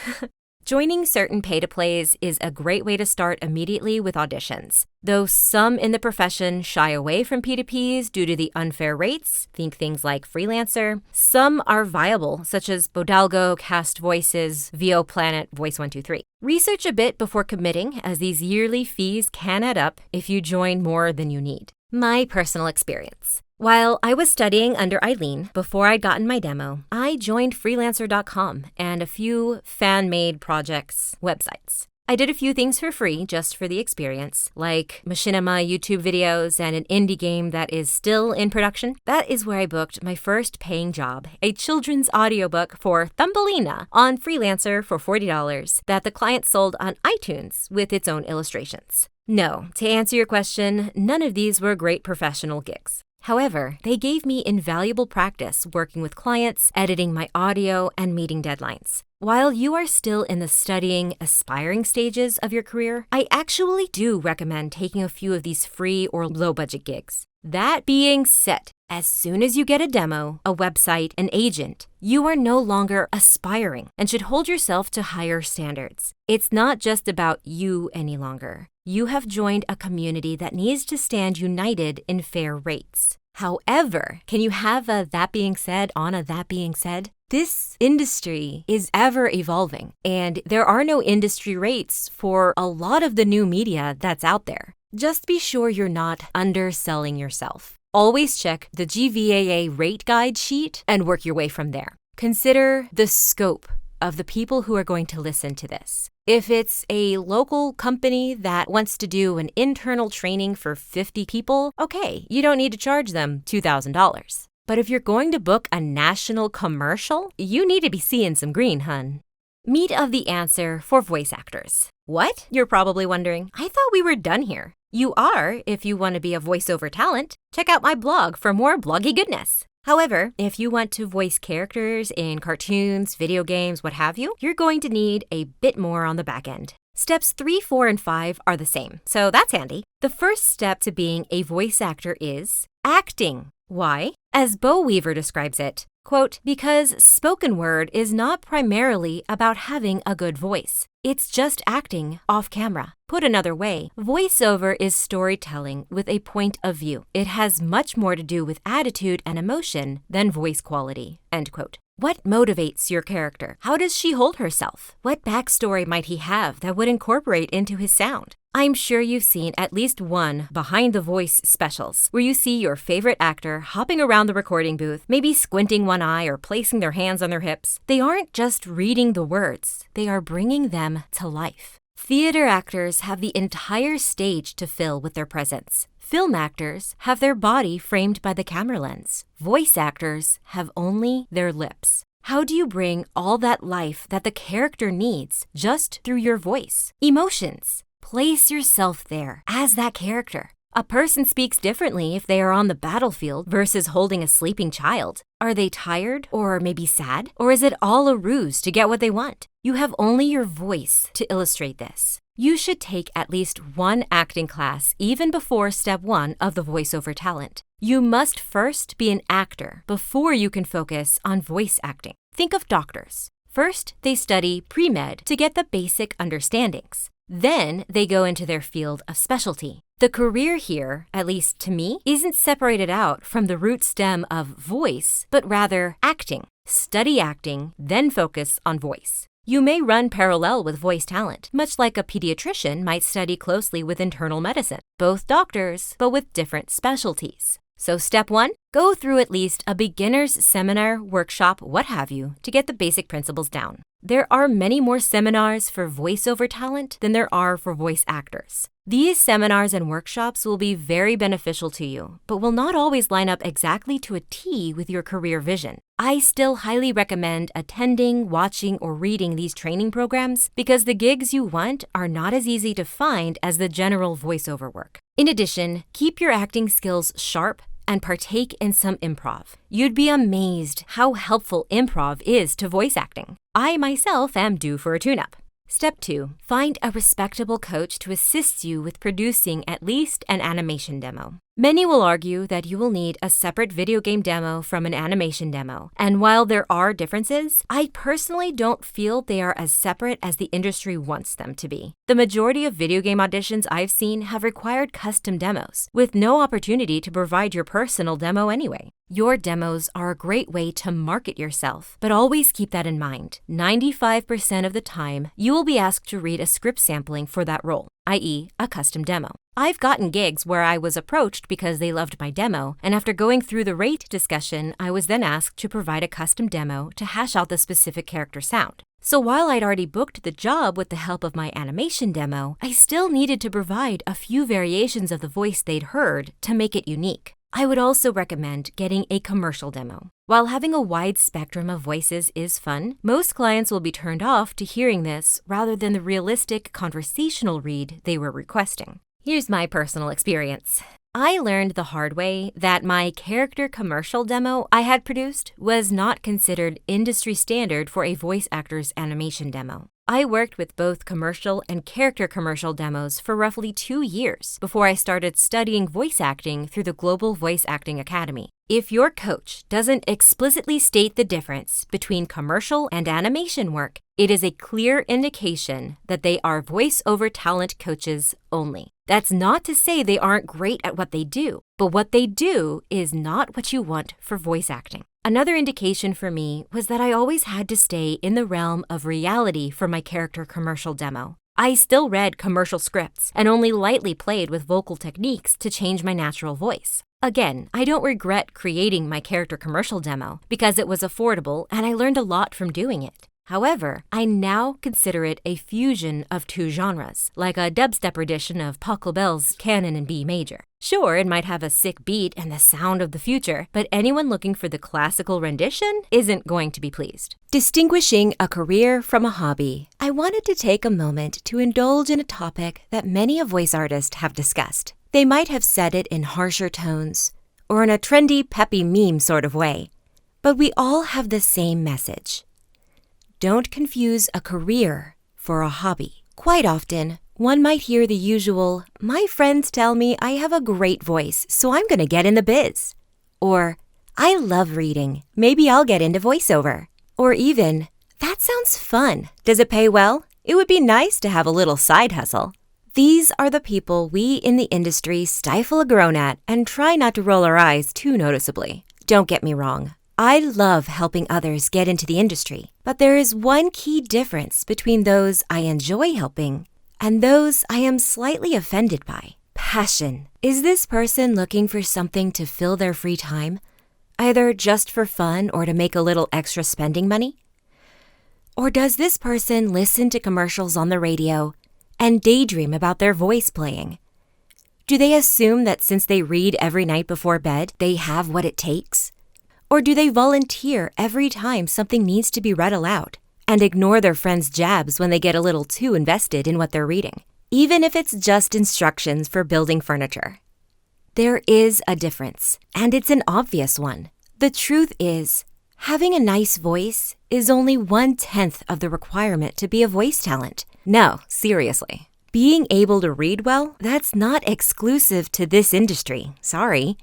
Joining certain pay-to-plays is a great way to start immediately with auditions. Though some in the profession shy away from P2Ps due to the unfair rates, think things like Freelancer, some are viable, such as Bodalgo, Cast Voices, VO Planet, Voice123. Research a bit before committing, as these yearly fees can add up if you join more than you need. My personal experience. While I was studying under Eileen before I'd gotten my demo, I joined freelancer.com and a few fan-made projects websites. I did a few things for free just for the experience, like machinima YouTube videos and an indie game that is still in production. That is where I booked my first paying job, a children's audiobook for Thumbelina on Freelancer for $40 that the client sold on iTunes with its own illustrations. No, to answer your question, none of these were great professional gigs. However, they gave me invaluable practice working with clients, editing my audio, and meeting deadlines. While you are still in the studying, aspiring stages of your career, I actually do recommend taking a few of these free or low-budget gigs. That being said, as soon as you get a demo, a website, an agent, you are no longer aspiring and should hold yourself to higher standards. It's not just about you any longer. You have joined a community that needs to stand united in fair rates. However, can you have a that being said on a that being said? This industry is ever evolving, and there are no industry rates for a lot of the new media that's out there. Just be sure you're not underselling yourself. Always check the GVAA rate guide sheet and work your way from there. Consider the scope of the people who are going to listen to this. If it's a local company that wants to do an internal training for 50 people, okay, you don't need to charge them $2,000. But if you're going to book a national commercial, you need to be seeing some green, hun. Meat of the answer for voice actors. What? You're probably wondering. I thought we were done here. You are if you want to be a voiceover talent. Check out my blog for more bloggy goodness. However, if you want to voice characters in cartoons, video games, what have you, you're going to need a bit more on the back end. Steps 3, 4, and 5 are the same, so that's handy. The first step to being a voice actor is acting. Why? As Bo Weaver describes it, quote, because spoken word is not primarily about having a good voice. It's just acting off camera. Put another way, voiceover is storytelling with a point of view. It has much more to do with attitude and emotion than voice quality, end quote. What motivates your character? How does she hold herself? What backstory might he have that would incorporate into his sound? I'm sure you've seen at least one behind the voice specials where you see your favorite actor hopping around the recording booth, maybe squinting one eye or placing their hands on their hips. They aren't just reading the words, they are bringing them to life. Theater actors have the entire stage to fill with their presence. Film actors have their body framed by the camera lens. Voice actors have only their lips. How do you bring all that life that the character needs just through your voice? Emotions. Place yourself there as that character. A person speaks differently if they are on the battlefield versus holding a sleeping child. Are they tired or maybe sad? Or is it all a ruse to get what they want? You have only your voice to illustrate this. You should take at least one acting class even before step 1 of the voiceover talent. You must first be an actor before you can focus on voice acting. Think of doctors. First, they study pre-med to get the basic understandings. Then they go into their field of specialty. The career here, at least to me, isn't separated out from the root stem of voice, but rather acting. Study acting, then focus on voice. You may run parallel with voice talent, much like a pediatrician might study closely with internal medicine. Both doctors, but with different specialties. So step 1, go through at least a beginner's seminar, workshop, what have you, to get the basic principles down. There are many more seminars for voiceover talent than there are for voice actors. These seminars and workshops will be very beneficial to you, but will not always line up exactly to a T with your career vision. I still highly recommend attending, watching, or reading these training programs because the gigs you want are not as easy to find as the general voiceover work. In addition, keep your acting skills sharp and partake in some improv. You'd be amazed how helpful improv is to voice acting. I myself am due for a tune-up. Step 2, find a respectable coach to assist you with producing at least an animation demo. Many will argue that you will need a separate video game demo from an animation demo. And while there are differences, I personally don't feel they are as separate as the industry wants them to be. The majority of video game auditions I've seen have required custom demos, with no opportunity to provide your personal demo anyway. Your demos are a great way to market yourself, but always keep that in mind. 95% of the time, you will be asked to read a script sampling for that role, i.e., a custom demo. I've gotten gigs where I was approached because they loved my demo, and after going through the rate discussion, I was then asked to provide a custom demo to hash out the specific character sound. So while I'd already booked the job with the help of my animation demo, I still needed to provide a few variations of the voice they'd heard to make it unique. I would also recommend getting a commercial demo. While having a wide spectrum of voices is fun, most clients will be turned off to hearing this rather than the realistic conversational read they were requesting. Here's my personal experience. I learned the hard way that my character commercial demo I had produced was not considered industry standard for a voice actor's animation demo. I worked with both commercial and character commercial demos for roughly 2 years before I started studying voice acting through the Global Voice Acting Academy. If your coach doesn't explicitly state the difference between commercial and animation work, it is a clear indication that they are voiceover talent coaches only. That's not to say they aren't great at what they do, but what they do is not what you want for voice acting. Another indication for me was that I always had to stay in the realm of reality for my character commercial demo. I still read commercial scripts and only lightly played with vocal techniques to change my natural voice. Again, I don't regret creating my character commercial demo because it was affordable and I learned a lot from doing it. However, I now consider it a fusion of two genres, like a dubstep edition of Pachelbel's Canon in B major. Sure, it might have a sick beat and the sound of the future, but anyone looking for the classical rendition isn't going to be pleased. Distinguishing a career from a hobby, I wanted to take a moment to indulge in a topic that many a voice artist have discussed. They might have said it in harsher tones, or in a trendy, peppy meme sort of way, but we all have the same message. Don't confuse a career for a hobby. Quite often, one might hear the usual, "My friends tell me I have a great voice, so I'm going to get in the biz." Or, "I love reading, maybe I'll get into voiceover." Or even, "That sounds fun. Does it pay well? It would be nice to have a little side hustle." These are the people we in the industry stifle a groan at and try not to roll our eyes too noticeably. Don't get me wrong. I love helping others get into the industry, but there is one key difference between those I enjoy helping and those I am slightly offended by. Passion. Is this person looking for something to fill their free time, either just for fun or to make a little extra spending money? Or does this person listen to commercials on the radio and daydream about their voice playing? Do they assume that since they read every night before bed, they have what it takes? Or do they volunteer every time something needs to be read aloud and ignore their friends' jabs when they get a little too invested in what they're reading, even if it's just instructions for building furniture? There is a difference, and it's an obvious one. The truth is, having a nice voice is only 1/10 of the requirement to be a voice talent. No, seriously. Being able to read well, that's not exclusive to this industry, sorry.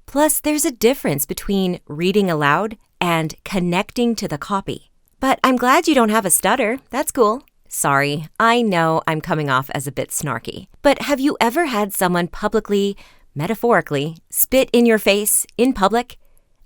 Plus, there's a difference between reading aloud and connecting to the copy. But I'm glad you don't have a stutter. That's cool. Sorry, I know I'm coming off as a bit snarky. But have you ever had someone publicly, metaphorically, spit in your face in public,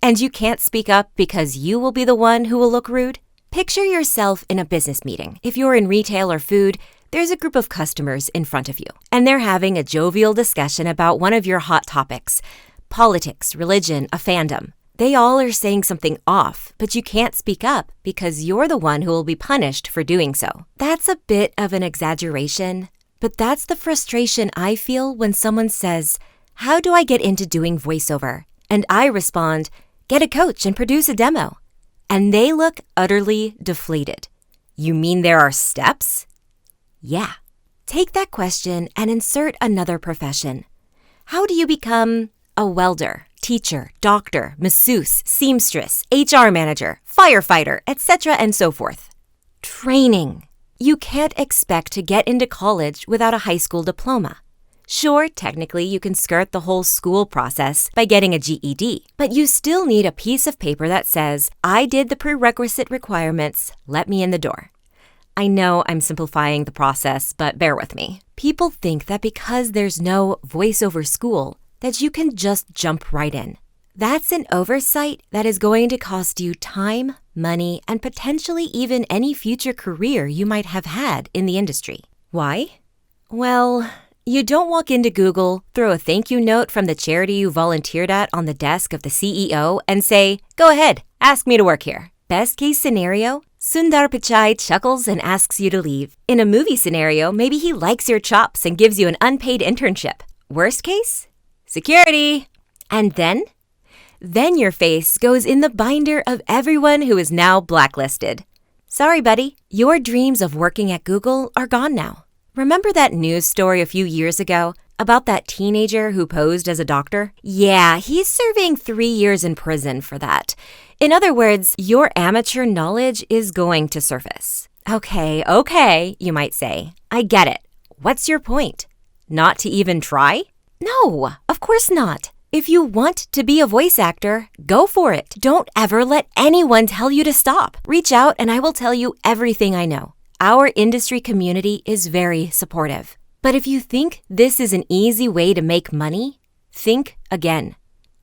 and you can't speak up because you will be the one who will look rude? Picture yourself in a business meeting. If you're in retail or food, there's a group of customers in front of you, and they're having a jovial discussion about one of your hot topics. Politics, religion, a fandom. They all are saying something off, but you can't speak up because you're the one who will be punished for doing so. That's a bit of an exaggeration, but that's the frustration I feel when someone says, "How do I get into doing voiceover?" And I respond, "Get a coach and produce a demo." And they look utterly deflated. You mean there are steps? Yeah. Take that question and insert another profession. How do you become a welder, teacher, doctor, masseuse, seamstress, HR manager, firefighter, etc. and so forth? Training. You can't expect to get into college without a high school diploma. Sure, technically you can skirt the whole school process by getting a GED, but you still need a piece of paper that says, "I did the prerequisite requirements, let me in the door." I know I'm simplifying the process, but bear with me. People think that because there's no voiceover school, that you can just jump right in. That's an oversight that is going to cost you time, money, and potentially even any future career you might have had in the industry. Why? Well, you don't walk into Google, throw a thank you note from the charity you volunteered at on the desk of the CEO, and say, "Go ahead, ask me to work here." Best case scenario, Sundar Pichai chuckles and asks you to leave. In a movie scenario, maybe he likes your chops and gives you an unpaid internship. Worst case? Security. And then your face goes in the binder of everyone who is now blacklisted. Sorry, buddy, your dreams of working at Google are gone now. Remember that news story a few years ago about that teenager who posed as a doctor? Yeah, he's serving 3 years in prison for that. In other words, your amateur knowledge is going to surface. Okay, you might say. I get it. What's your point? Not to even try? No, of course not. If you want to be a voice actor, go for it. Don't ever let anyone tell you to stop. Reach out and I will tell you everything I know. Our industry community is very supportive. But if you think this is an easy way to make money, think again.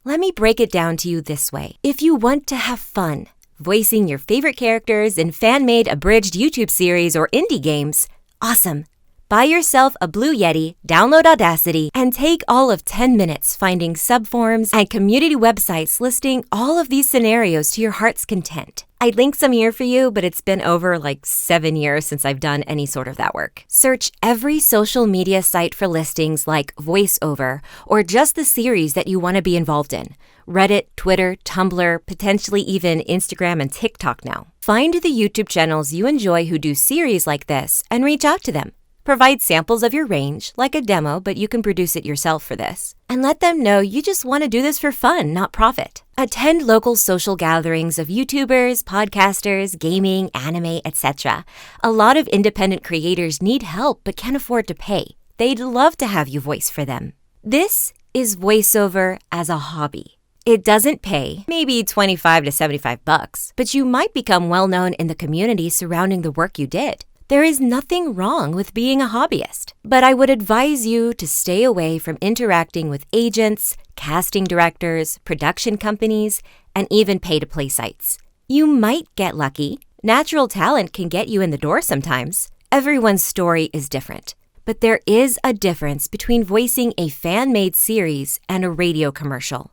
Let me break it down to you this way. If you want to have fun, voicing your favorite characters in fan-made abridged YouTube series or indie games, awesome. Buy yourself a Blue Yeti, download Audacity, and take all of 10 minutes finding subforums and community websites listing all of these scenarios to your heart's content. I'd link some here for you, but it's been over 7 years since I've done any sort of that work. Search every social media site for listings like Voiceover or just the series that you want to be involved in. Reddit, Twitter, Tumblr, potentially even Instagram and TikTok now. Find the YouTube channels you enjoy who do series like this and reach out to them. Provide samples of your range, like a demo, but you can produce it yourself for this. And let them know you just want to do this for fun, not profit. Attend local social gatherings of YouTubers, podcasters, gaming, anime, etc. A lot of independent creators need help but can't afford to pay. They'd love to have you voice for them. This is voiceover as a hobby. It doesn't pay, maybe $25 to $75, but you might become well-known in the community surrounding the work you did. There is nothing wrong with being a hobbyist, but I would advise you to stay away from interacting with agents, casting directors, production companies, and even pay-to-play sites. You might get lucky. Natural talent can get you in the door sometimes. Everyone's story is different, but there is a difference between voicing a fan-made series and a radio commercial.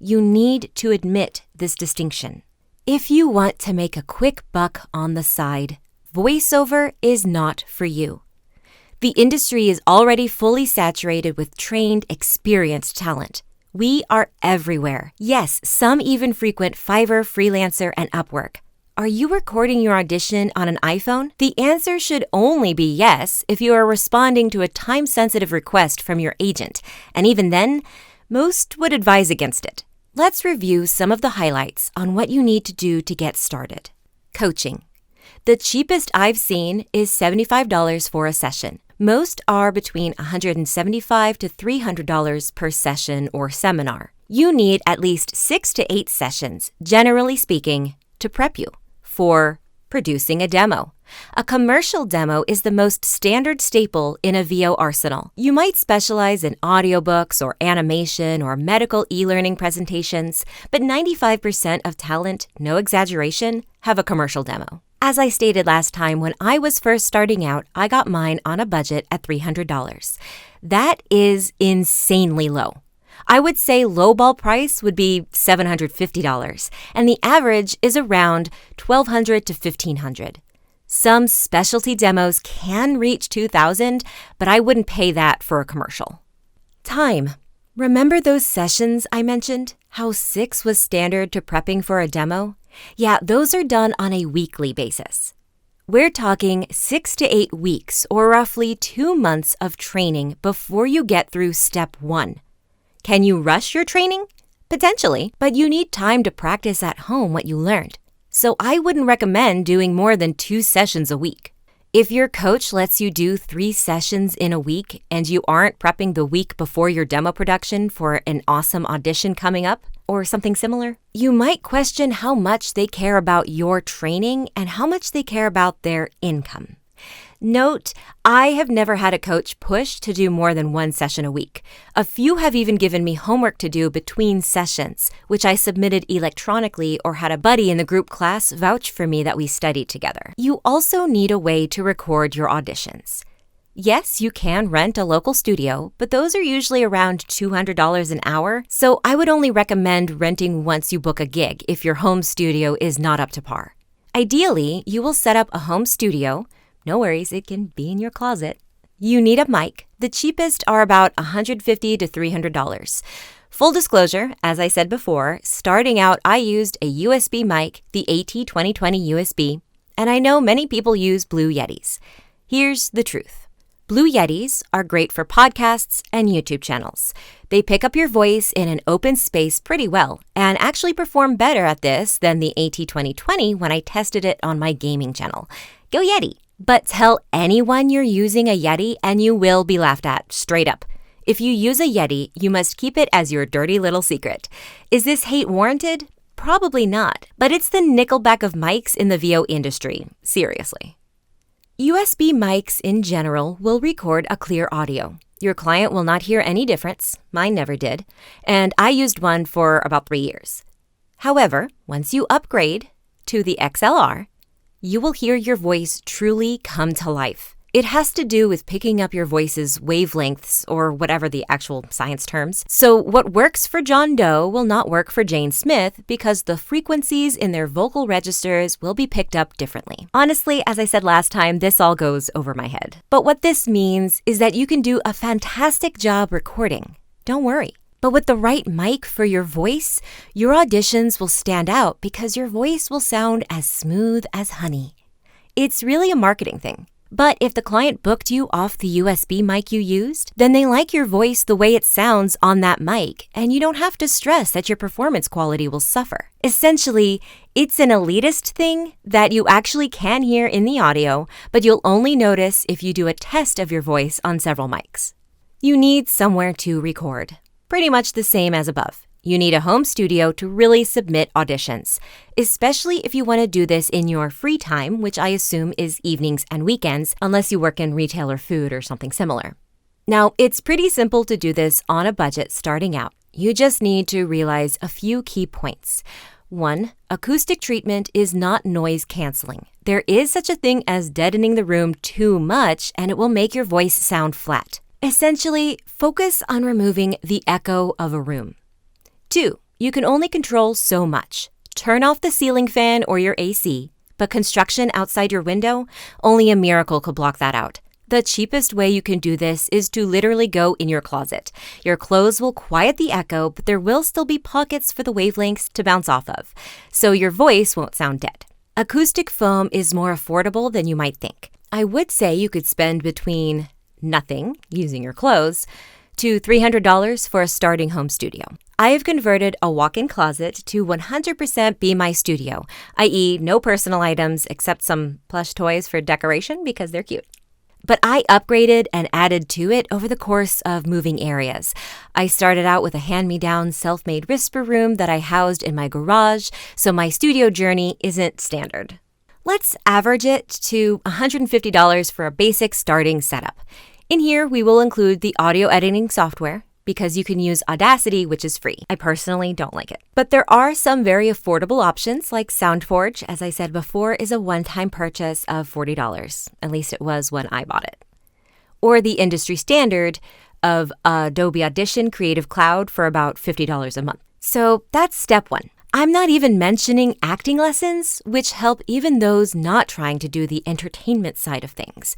You need to admit this distinction. If you want to make a quick buck on the side, voiceover is not for you. The industry is already fully saturated with trained, experienced talent. We are everywhere. Yes, some even frequent Fiverr, Freelancer, and Upwork. Are you recording your audition on an iPhone? The answer should only be yes if you are responding to a time-sensitive request from your agent, and even then, most would advise against it. Let's review some of the highlights on what you need to do to get started. Coaching. The cheapest I've seen is $75 for a session. Most are between $175 to $300 per session or seminar. You need at least 6 to 8 sessions, generally speaking, to prep you for producing a demo. A commercial demo is the most standard staple in a VO arsenal. You might specialize in audiobooks or animation or medical e-learning presentations, but 95% of talent, no exaggeration, have a commercial demo. As I stated last time, when I was first starting out, I got mine on a budget at $300. That is insanely low. I would say lowball price would be $750, and the average is around $1,200 to $1,500. Some specialty demos can reach $2,000, but I wouldn't pay that for a commercial. Time. Remember those sessions I mentioned? How 6 was standard to prepping for a demo? Yeah, those are done on a weekly basis. We're talking 6 to 8 weeks, or roughly 2 months of training before you get through step 1. Can you rush your training? Potentially, but you need time to practice at home what you learned. So I wouldn't recommend doing more than 2 sessions a week. If your coach lets you do 3 sessions in a week and you aren't prepping the week before your demo production for an awesome audition coming up or something similar, you might question how much they care about your training and how much they care about their income. Note, I have never had a coach push to do more than 1 session a week. A few have even given me homework to do between sessions, which I submitted electronically or had a buddy in the group class vouch for me that we studied together. You also need a way to record your auditions. Yes, you can rent a local studio, but those are usually around $200 an hour, so I would only recommend renting once you book a gig if your home studio is not up to par. Ideally, you will set up a home studio. No worries, it can be in your closet. You need a mic. The cheapest are about $150 to $300. Full disclosure, as I said before, starting out I used a USB mic, the AT2020 USB, and I know many people use Blue Yetis. Here's the truth. Blue Yetis are great for podcasts and YouTube channels. They pick up your voice in an open space pretty well and actually perform better at this than the AT2020 when I tested it on my gaming channel. Go Yeti. But tell anyone you're using a Yeti and you will be laughed at, straight up. If you use a Yeti, you must keep it as your dirty little secret. Is this hate warranted? Probably not, but it's the Nickelback of mics in the VO industry. Seriously. USB mics in general will record a clear audio. Your client will not hear any difference. Mine never did. And I used one for about 3 years. However, once you upgrade to the XLR, you will hear your voice truly come to life. It has to do with picking up your voice's wavelengths, or whatever the actual science terms. So what works for John Doe will not work for Jane Smith because the frequencies in their vocal registers will be picked up differently. Honestly, as I said last time, this all goes over my head. But what this means is that you can do a fantastic job recording. Don't worry. But with the right mic for your voice, your auditions will stand out because your voice will sound as smooth as honey. It's really a marketing thing. But if the client booked you off the USB mic you used, then they like your voice the way it sounds on that mic, and you don't have to stress that your performance quality will suffer. Essentially, it's an elitist thing that you actually can hear in the audio, but you'll only notice if you do a test of your voice on several mics. You need somewhere to record. Pretty much the same as above. You need a home studio to really submit auditions, especially if you want to do this in your free time, which I assume is evenings and weekends, unless you work in retail or food or something similar. Now, it's pretty simple to do this on a budget starting out. You just need to realize a few key points. 1, acoustic treatment is not noise canceling. There is such a thing as deadening the room too much, and it will make your voice sound flat. Essentially, focus on removing the echo of a room. 2, you can only control so much. Turn off the ceiling fan or your AC, but construction outside your window, only a miracle could block that out. The cheapest way you can do this is to literally go in your closet. Your clothes will quiet the echo, but there will still be pockets for the wavelengths to bounce off of, so your voice won't sound dead. Acoustic foam is more affordable than you might think. I would say you could spend between nothing, using your clothes, to $300 for a starting home studio. I have converted a walk-in closet to 100% be my studio, i.e. no personal items except some plush toys for decoration because they're cute. But I upgraded and added to it over the course of moving areas. I started out with a hand-me-down self-made whisper room that I housed in my garage, so my studio journey isn't standard. Let's average it to $150 for a basic starting setup. In here, we will include the audio editing software, because you can use Audacity, which is free. I personally don't like it. But there are some very affordable options, like SoundForge, as I said before, is a one-time purchase of $40. At least it was when I bought it. Or the industry standard of Adobe Audition Creative Cloud for about $50 a month. So that's step 1. I'm not even mentioning acting lessons, which help even those not trying to do the entertainment side of things.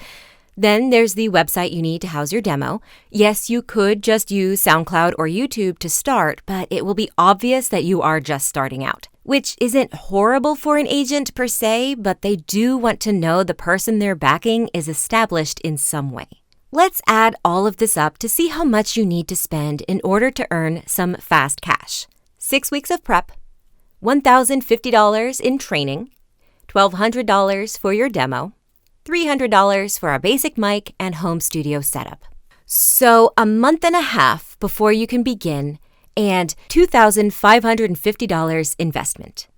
Then there's the website you need to house your demo. Yes, you could just use SoundCloud or YouTube to start, but it will be obvious that you are just starting out, which isn't horrible for an agent per se, but they do want to know the person they're backing is established in some way. Let's add all of this up to see how much you need to spend in order to earn some fast cash. 6 weeks of prep, $1,050 in training, $1,200 for your demo, $300 for a basic mic and home studio setup. So a month and a half before you can begin, and $2,550 investment.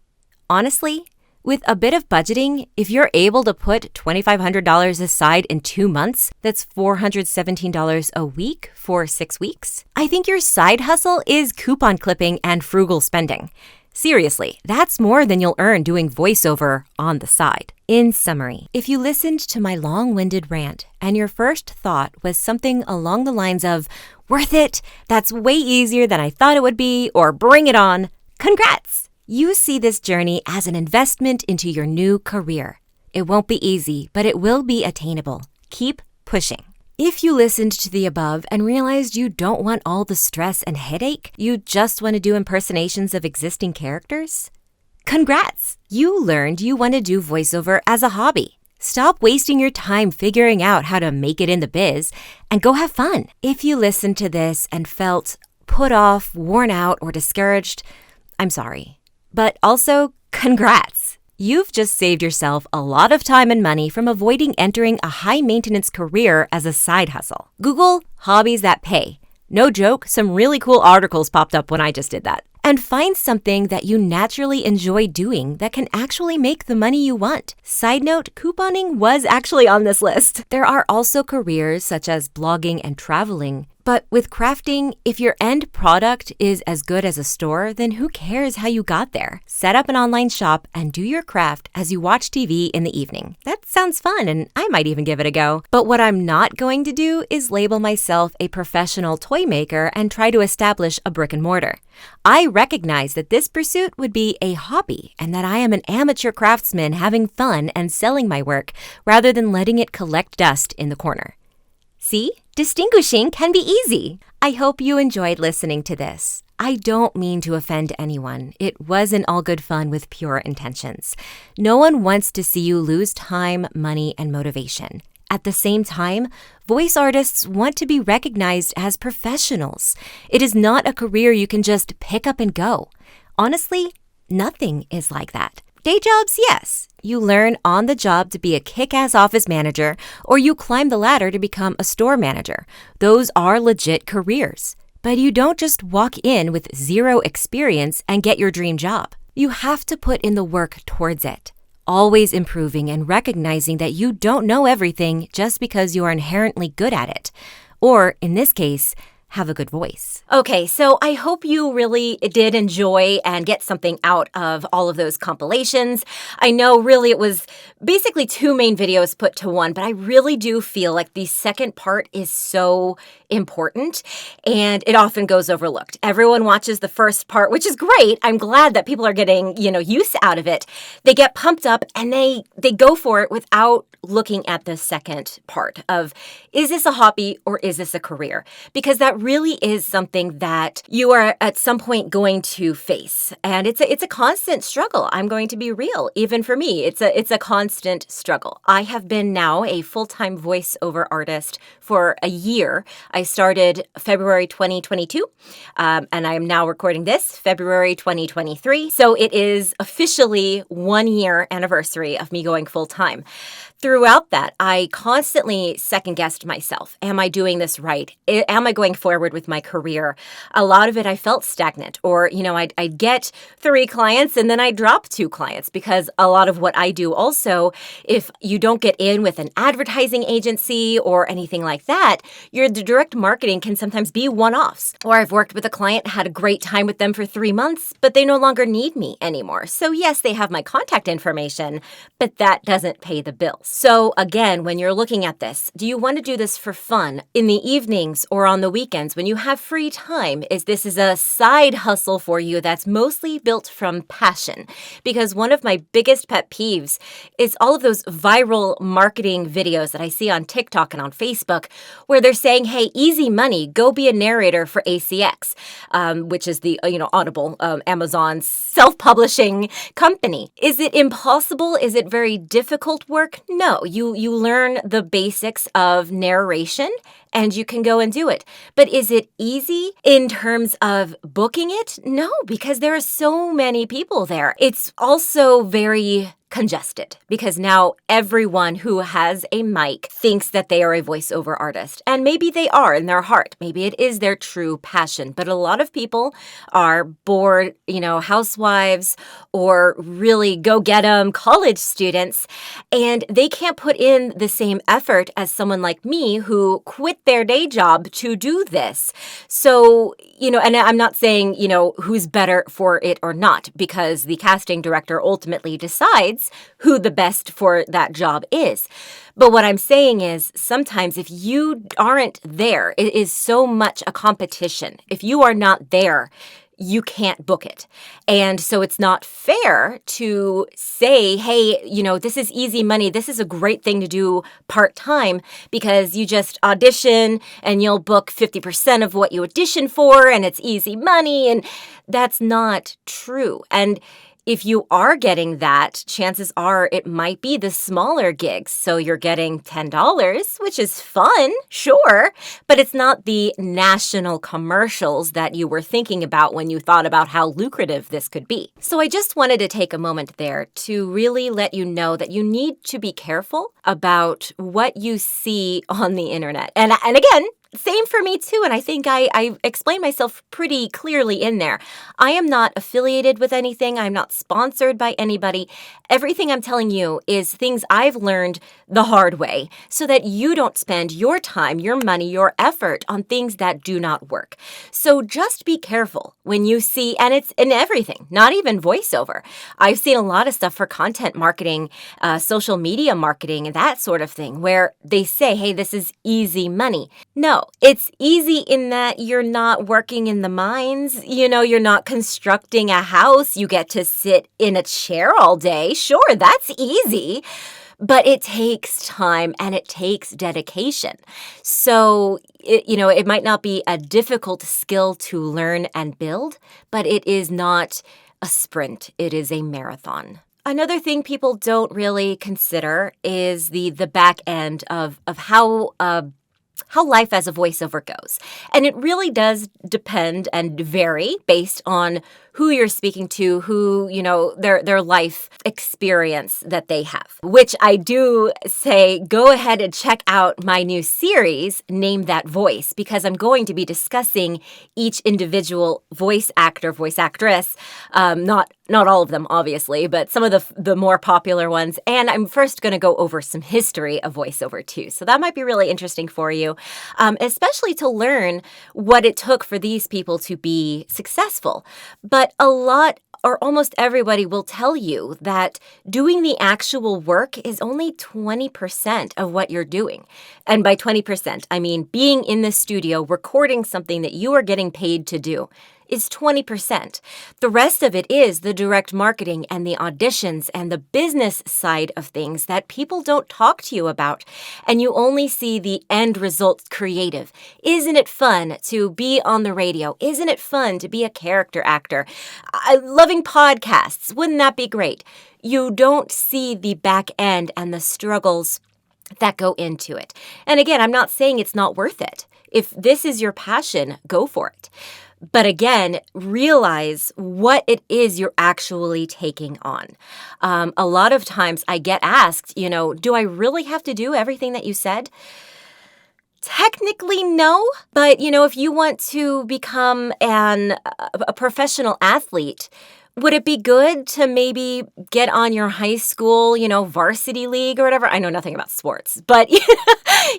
Honestly, with a bit of budgeting, if you're able to put $2,500 aside in 2 months, that's $417 a week for 6 weeks. I think your side hustle is coupon clipping and frugal spending. Seriously, that's more than you'll earn doing voiceover on the side. In summary, if you listened to my long-winded rant and your first thought was something along the lines of, worth it, that's way easier than I thought it would be, or bring it on, congrats! You see this journey as an investment into your new career. It won't be easy, but it will be attainable. Keep pushing. If you listened to the above and realized you don't want all the stress and headache, you just want to do impersonations of existing characters, congrats! You learned you want to do voiceover as a hobby. Stop wasting your time figuring out how to make it in the biz and go have fun. If you listened to this and felt put off, worn out, or discouraged, I'm sorry. But also, congrats! You've just saved yourself a lot of time and money from avoiding entering a high-maintenance career as a side hustle. Google hobbies that pay. No joke, some really cool articles popped up when I just did that. And find something that you naturally enjoy doing that can actually make the money you want. Side note, couponing was actually on this list. There are also careers such as blogging and traveling. But with crafting, if your end product is as good as a store, then who cares how you got there? Set up an online shop and do your craft as you watch TV in the evening. That sounds fun, and I might even give it a go. But what I'm not going to do is label myself a professional toy maker and try to establish a brick and mortar. I recognize that this pursuit would be a hobby and that I am an amateur craftsman having fun and selling my work rather than letting it collect dust in the corner. See? Distinguishing can be easy. I hope you enjoyed listening to this. I don't mean to offend anyone. It wasn't all good fun with pure intentions. No one wants to see you lose time, money, and motivation. At the same time, voice artists want to be recognized as professionals. It is not a career you can just pick up and go. Honestly, nothing is like that. Day jobs, yes. You learn on the job to be a kick-ass office manager, or you climb the ladder to become a store manager. Those are legit careers. But you don't just walk in with zero experience and get your dream job. You have to put in the work towards it. Always improving and recognizing that you don't know everything just because you are inherently good at it. Or, in this case, have a good voice. Okay, so I hope you really did enjoy and get something out of all of those compilations. I know really it was basically two main videos put to one, but I really do feel like the second part is so important and it often goes overlooked. Everyone watches the first part, which is great. I'm glad that people are getting, use out of it. They get pumped up and they go for it without looking at the second part of, is this a hobby or is this a career? Because that really is something that you are at some point going to face. And it's a constant struggle. I'm going to be real. Even for me, it's a constant struggle. I have been now a full-time voiceover artist for a year. I started February 2022, and I am now recording this February 2023. So it is officially 1 year anniversary of me going full-time. Throughout that, I constantly second-guessed myself. Am I doing this right? Am I going forward with my career? A lot of it, I felt stagnant. Or, I'd get 3 clients and then I'd drop 2 clients because a lot of what I do also, if you don't get in with an advertising agency or anything like that, your direct marketing can sometimes be one-offs. Or I've worked with a client, had a great time with them for 3 months, but they no longer need me anymore. So yes, they have my contact information, but that doesn't pay the bills. So again, when you're looking at this, do you want to do this for fun in the evenings or on the weekends when you have free time? Is this a side hustle for you that's mostly built from passion? Because one of my biggest pet peeves is all of those viral marketing videos that I see on TikTok and on Facebook where they're saying, hey, easy money, go be a narrator for ACX, which is the, Audible, Amazon's self-publishing company. Is it impossible? Is it very difficult work? No, you learn the basics of narration and you can go and do it. But is it easy in terms of booking it? No, because there are so many people there. It's also very congested because now everyone who has a mic thinks that they are a voiceover artist. And maybe they are in their heart. Maybe it is their true passion. But a lot of people are bored, housewives or really go-get-em college students, and they can't put in the same effort as someone like me who quit their day job to do this. So, and I'm not saying, who's better for it or not, because the casting director ultimately decides who the best for that job is. But what I'm saying is sometimes if you aren't there, it is so much a competition. If you are not there, you can't book it. And so it's not fair to say, hey, this is easy money. This is a great thing to do part-time because you just audition and you'll book 50% of what you audition for and it's easy money. And that's not true. And if you are getting that, chances are it might be the smaller gigs. So you're getting $10, which is fun, sure, but it's not the national commercials that you were thinking about when you thought about how lucrative this could be. So I just wanted to take a moment there to really let you know that you need to be careful about what you see on the internet. And again, same for me too, and I think I explained myself pretty clearly in there. I am not affiliated with anything. I'm not sponsored by anybody. Everything I'm telling you is things I've learned the hard way so that you don't spend your time, your money, your effort on things that do not work. So just be careful when you see, and it's in everything, not even voiceover. I've seen a lot of stuff for content marketing, social media marketing, and that sort of thing, where they say, hey, this is easy money. No, it's easy in that you're not working in the mines. You're not constructing a house. You get to sit in a chair all day. Sure, that's easy. But it takes time and it takes dedication. So, it might not be a difficult skill to learn and build, but it is not a sprint. It is a marathon. Another thing people don't really consider is the back end of how life as a voiceover goes. And it really does depend and vary based on who you're speaking to, who, their life experience that they have. Which I do say, go ahead and check out my new series, Name That Voice, because I'm going to be discussing each individual voice actor, voice actress, not all of them, obviously, but some of the more popular ones. And I'm first going to go over some history of voiceover too. So that might be really interesting for you, especially to learn what it took for these people to be successful. But a lot or almost everybody will tell you that doing the actual work is only 20% of what you're doing. And by 20%, I mean being in the studio, recording something that you are getting paid to do is 20%. The rest of it is the direct marketing and the auditions and the business side of things that people don't talk to you about. And you only see the end result creative. Isn't it fun to be on the radio? Isn't it fun to be a character actor? Loving podcasts. Wouldn't that be great? You don't see the back end and the struggles that go into it. And again, I'm not saying it's not worth it. If this is your passion, go for it. But again, realize what it is you're actually taking on. A lot of times I get asked, do I really have to do everything that you said? Technically, no. But, if you want to become a professional athlete, would it be good to maybe get on your high school, varsity league or whatever? I know nothing about sports, but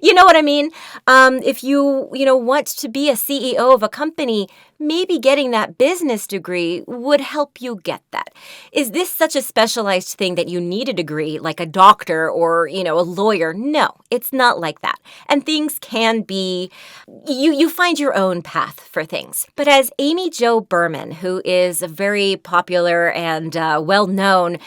you know what I mean? If you, want to be a CEO of a company, maybe getting that business degree would help you get that. Is this such a specialized thing that you need a degree like a doctor or, a lawyer? No, it's not like that. And things can be, you find your own path for things. But as Jo Bermann, who is a very popular and well-known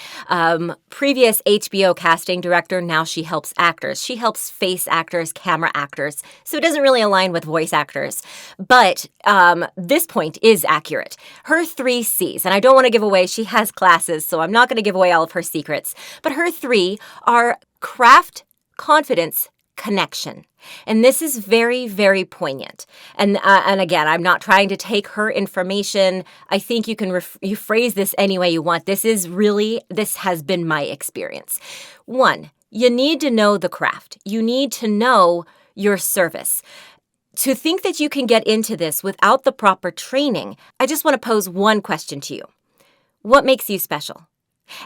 previous HBO casting director, now she helps actors. She helps face actors, camera actors. So it doesn't really align with voice actors. But this point is accurate. Her 3 C's, and I don't want to give away, she has classes, so I'm not going to give away all of her secrets, but her 3 are craft, confidence, connection. And this is very, very poignant. And again, I'm not trying to take her information. I think you can you phrase this any way you want. This has been my experience. 1, you need to know the craft. You need to know your service. To think that you can get into this without the proper training, I just want to pose one question to you. What makes you special?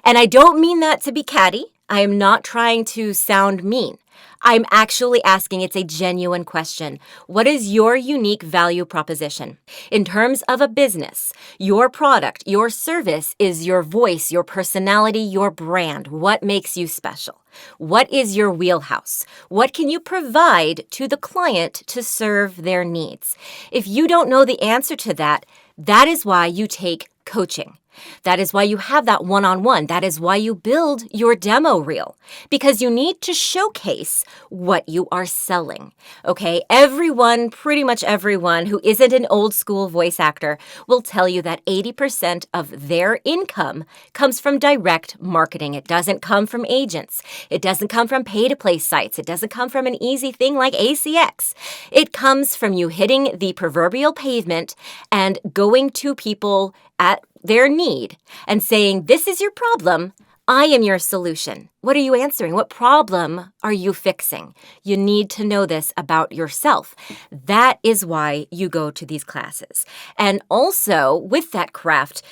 And I don't mean that to be catty. I am not trying to sound mean. I'm actually asking, it's a genuine question. What is your unique value proposition? In terms of a business, your product, your service is your voice, your personality, your brand. What makes you special? What is your wheelhouse? What can you provide to the client to serve their needs? If you don't know the answer to that, that is why you take coaching. That is why you have that one-on-one. That is why you build your demo reel, because you need to showcase what you are selling, okay? Pretty much everyone who isn't an old school voice actor will tell you that 80% of their income comes from direct marketing. It doesn't come from agents. It doesn't come from pay-to-play sites. It doesn't come from an easy thing like ACX. It comes from you hitting the proverbial pavement and going to people at their need and saying, this is your problem. I am your solution. What are you answering? What problem are you fixing? You need to know this about yourself. That is why you go to these classes. And also with that craft,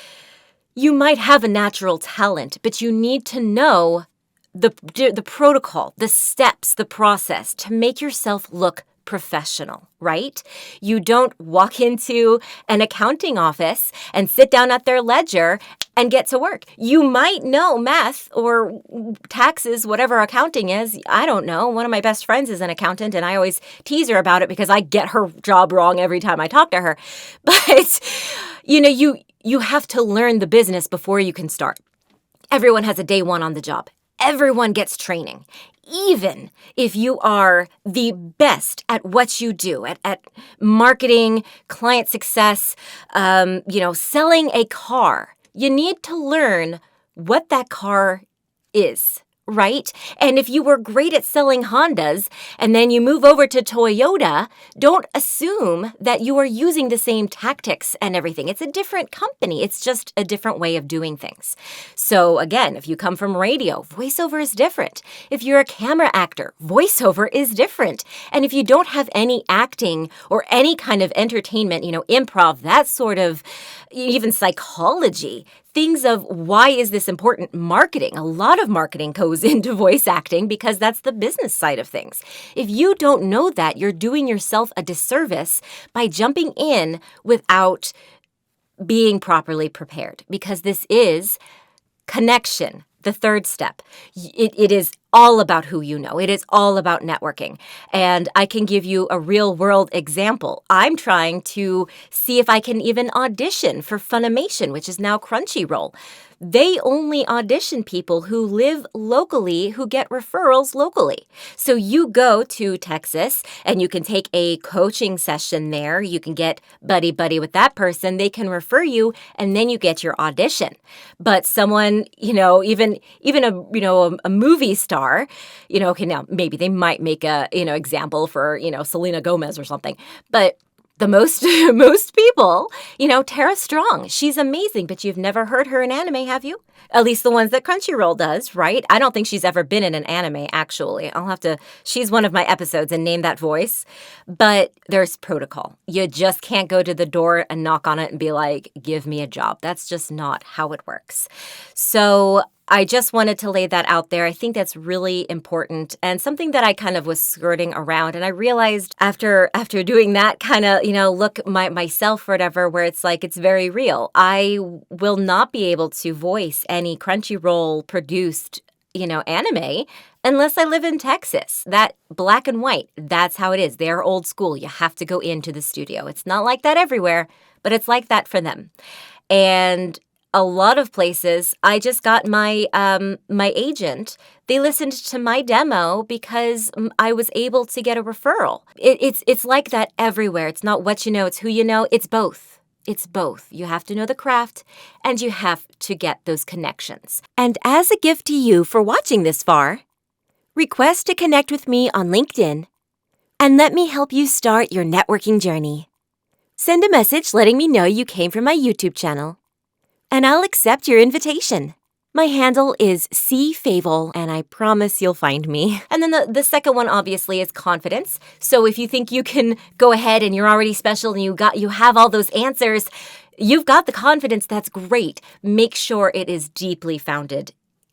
you might have a natural talent, but you need to know the protocol, the steps, the process to make yourself look professional, right? You don't walk into an accounting office and sit down at their ledger and get to work. You might know math or taxes, whatever accounting is. I don't know. One of my best friends is an accountant, and I always tease her about it because I get her job wrong every time I talk to her. But, you have to learn the business before you can start. Everyone has a day one on the job. Everyone gets training. Even if you are the best at what you do, at marketing, client success, selling a car, you need to learn what that car is, right? And if you were great at selling Hondas and then you move over to Toyota, don't assume that you are using the same tactics and everything. It's a different company. It's just a different way of doing things. So again, if you come from radio, voiceover is different. If you're a camera actor, voiceover is different. And if you don't have any acting or any kind of entertainment, improv, that sort of, even psychology, things of why is this important? Marketing. A lot of marketing goes into voice acting because that's the business side of things. If you don't know that, you're doing yourself a disservice by jumping in without being properly prepared, because this is connection. The third step. It is all about who you know. It is all about networking. And I can give you a real world example. I'm trying to see if I can even audition for Funimation, which is now Crunchyroll. They only audition people who live locally, who get referrals locally. So you go to Texas and you can take a coaching session there. You can get buddy-buddy with that person. They can refer you and then you get your audition. But someone, even a movie star, okay, now maybe they might make a, example for, Selena Gomez or something. But the most people, Tara Strong, she's amazing, but you've never heard her in anime, have you? At least the ones that Crunchyroll does, right? I don't think she's ever been in an anime, actually. She's one of my episodes and name that voice. But there's protocol. You just can't go to the door and knock on it and be like, give me a job. That's just not how it works. So I just wanted to lay that out there. I think that's really important and something that I kind of was skirting around. And I realized after doing that kind of, look myself or whatever, where it's like, it's very real. I will not be able to voice any Crunchyroll produced, anime unless I live in Texas. That black and white, that's how it is. They're old school. You have to go into the studio. It's not like that everywhere, but it's like that for them. And a lot of places, I just got my agent. They listened to my demo because I was able to get a referral. It's like that everywhere. It's not what you know, it's who you know. It's both. It's both. You have to know the craft and you have to get those connections. And as a gift to you for watching this far, request to connect with me on LinkedIn and let me help you start your networking journey. Send a message letting me know you came from my YouTube channel, and I'll accept your invitation. My handle is cfavel, and I promise you'll find me. And then the second one, obviously, is confidence. So if you think you can go ahead and you're already special and you have all those answers, you've got the confidence, that's great. Make sure it is deeply founded,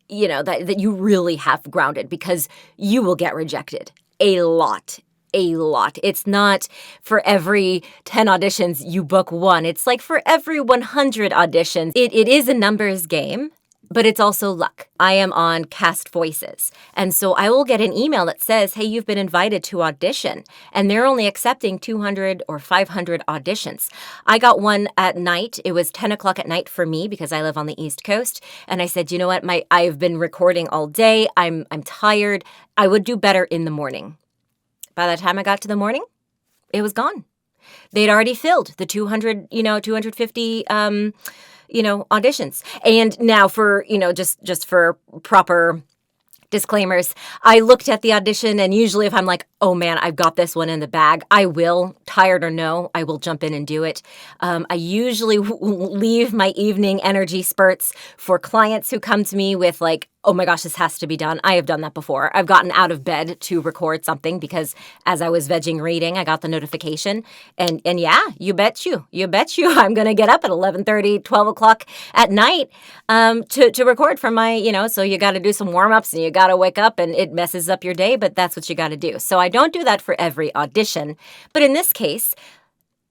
that you really have grounded, because you will get rejected a lot. It's not for every 10 auditions you book one. It's like for every 100 auditions. It is a numbers game. But it's also luck. I am on Cast Voices. And so I will get an email that says, hey, you've been invited to audition. And they're only accepting 200 or 500 auditions. I got one at night. It was 10 o'clock at night for me because I live on the East Coast. And I said, you know what? I've been recording all day. I'm tired. I would do better in the morning. By the time I got to the morning, it was gone. They'd already filled the 250 auditions. And now for, just for proper disclaimers, I looked at the audition, and usually if I'm like, oh man, I've got this one in the bag, I will, tired or no, I will jump in and do it. I usually leave my evening energy spurts for clients who come to me with like, oh my gosh, this has to be done. I have done that before. I've gotten out of bed to record something because as I was vegging reading, I got the notification. And yeah, you bet you, I'm going to get up at 11:30, 12 o'clock at night to record from my, so you got to do some warm-ups and you got to wake up and it messes up your day, but that's what you got to do. So I don't do that for every audition. But in this case,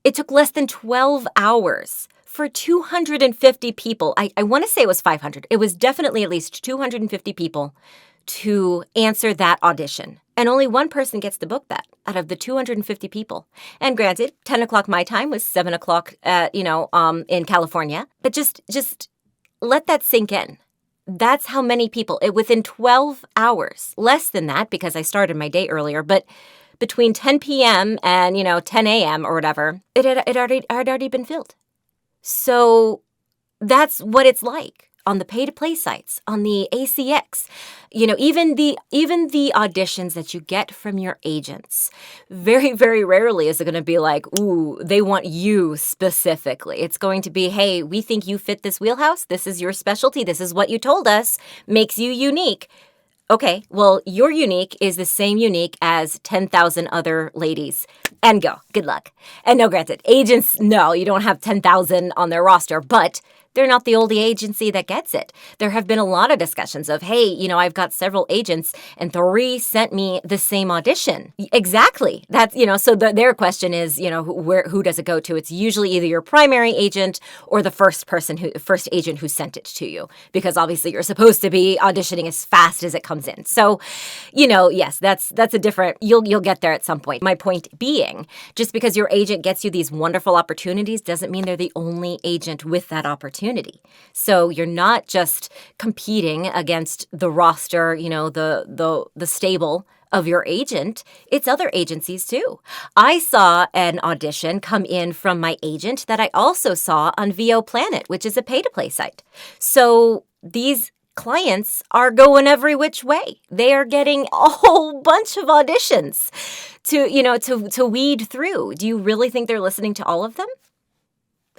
it took less than 12 hours for 250 people. I want to say it was 500. It was definitely at least 250 people to answer that audition. And only one person gets to book that out of the 250 people. And granted, 10 o'clock my time was 7 o'clock, in California. But just let that sink in. That's how many people, within 12 hours, less than that because I started my day earlier, but between 10 p.m. and, 10 a.m. or whatever, it had already been filled. So that's what it's like on the pay-to-play sites, on the ACX. Even the auditions that you get from your agents, very, very rarely is it going to be like, ooh, they want you specifically. It's going to be, hey, we think you fit this wheelhouse. This is your specialty. This is what you told us makes you unique. Okay, well, your unique is the same unique as 10,000 other ladies. And go. Good luck. And no, granted, agents, no, you don't have 10,000 on their roster, but they're not the only agency that gets it. There have been a lot of discussions of, hey, I've got several agents and 3 sent me the same audition. Exactly. That's, so their question is, who does it go to? It's usually either your primary agent or the first agent who sent it to you, because obviously you're supposed to be auditioning as fast as it comes in. So, yes, that's a different, you'll get there at some point. My point being, just because your agent gets you these wonderful opportunities doesn't mean they're the only agent with that opportunity. So you're not just competing against the roster, the stable of your agent. It's other agencies too. I saw an audition come in from my agent that I also saw on VO Planet, which is a pay-to-play site. So these clients are going every which way. They are getting a whole bunch of auditions to weed through. Do you really think they're listening to all of them?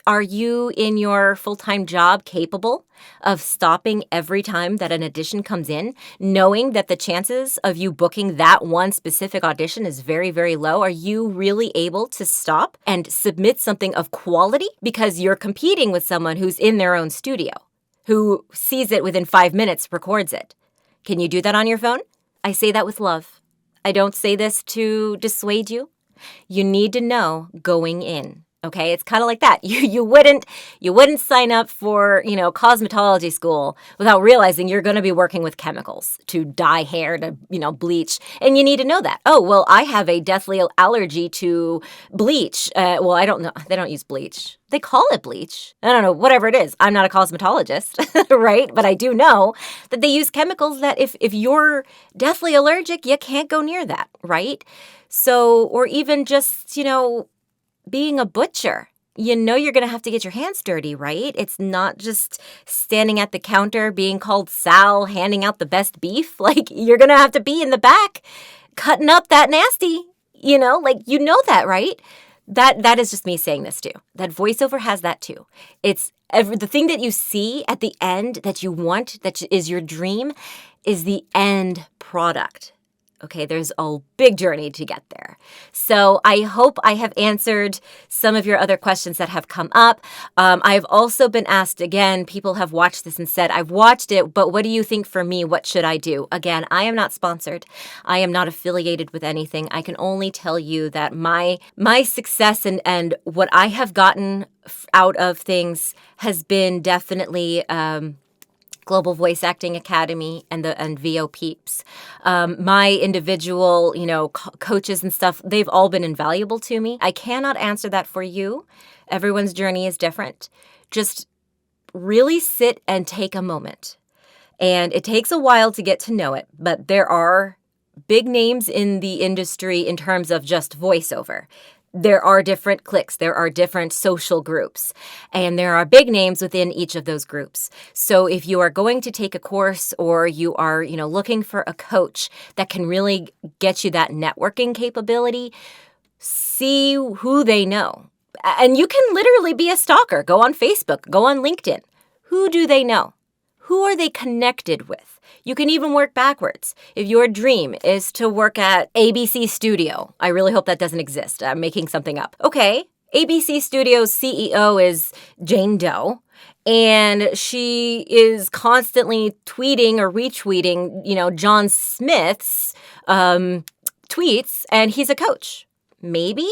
Are you in your full-time job capable of stopping every time that an audition comes in, knowing that the chances of you booking that one specific audition is very, very low? Are you really able to stop and submit something of quality because you're competing with someone who's in their own studio, who sees it within 5 minutes, records it? Can you do that on your phone? I say that with love. I don't say this to dissuade you. You need to know going in. Okay, it's kind of like that. You wouldn't sign up for, cosmetology school without realizing you're going to be working with chemicals to dye hair, to, bleach. And you need to know that. Oh, well, I have a deathly allergy to bleach. Well, I don't know. They don't use bleach. They call it bleach. I don't know, whatever it is. I'm not a cosmetologist, right? But I do know that they use chemicals that if you're deathly allergic, you can't go near that, right? So, or even just, being a butcher, you're going to have to get your hands dirty, right? It's not just standing at the counter, being called Sal, handing out the best beef. Like, you're going to have to be in the back, cutting up that nasty, that, right? That is just me saying this too. That voiceover has that too. It's the thing that you see at the end that you want, that is your dream, is the end product. Okay, there's a big journey to get there. So I hope I have answered some of your other questions that have come up. I've also been asked again, people have watched this and said, I've watched it, but what do you think for me? What should I do? Again, I am not sponsored. I am not affiliated with anything. I can only tell you that my success and what I have gotten out of things has been definitely Global Voice Acting Academy and VO Peeps. My individual, coaches and stuff, they've all been invaluable to me. I cannot answer that for you. Everyone's journey is different. Just really sit and take a moment. And it takes a while to get to know it, but there are big names in the industry in terms of just voiceover. There are different cliques, there are different social groups, and there are big names within each of those groups. So if you are going to take a course or you are, looking for a coach that can really get you that networking capability, see who they know. And you can literally be a stalker. Go on Facebook, go on LinkedIn. Who do they know? Who are they connected with? You can even work backwards. If your dream is to work at ABC Studio, I really hope that doesn't exist. I'm making something up. Okay, ABC Studio's CEO is Jane Doe, and she is constantly tweeting or retweeting, John Smith's tweets, and he's a coach. Maybe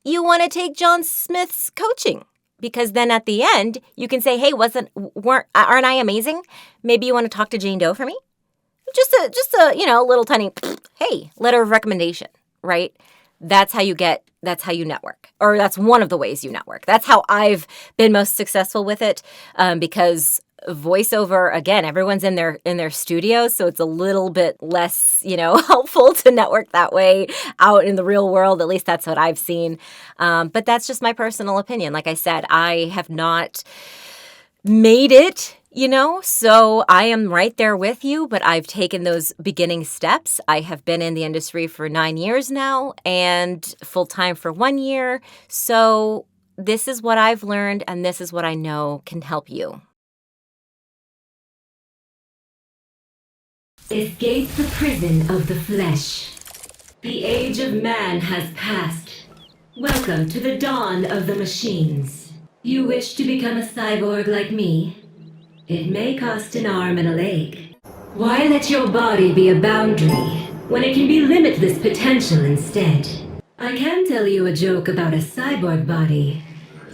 you want to take John Smith's coaching. Because then at the end, you can say, hey, aren't I amazing? Maybe you want to talk to Jane Doe for me? Just a little tiny, hey, letter of recommendation, right? That's how you network. Or that's one of the ways you network. That's how I've been most successful with it, because voiceover, again, everyone's in their studios, so it's a little bit less, helpful to network that way out in the real world. At least that's what I've seen. But that's just my personal opinion. Like I said, I have not made it, so I am right there with you, but I've taken those beginning steps. I have been in the industry for 9 years now and full-time for 1 year. So this is what I've learned, and this is what I know can help you. Escape the prison of the flesh. The age of man has passed. Welcome to the dawn of the machines. You wish to become a cyborg like me? It may cost an arm and a leg. Why let your body be a boundary when it can be limitless potential instead? I can tell you a joke about a cyborg body,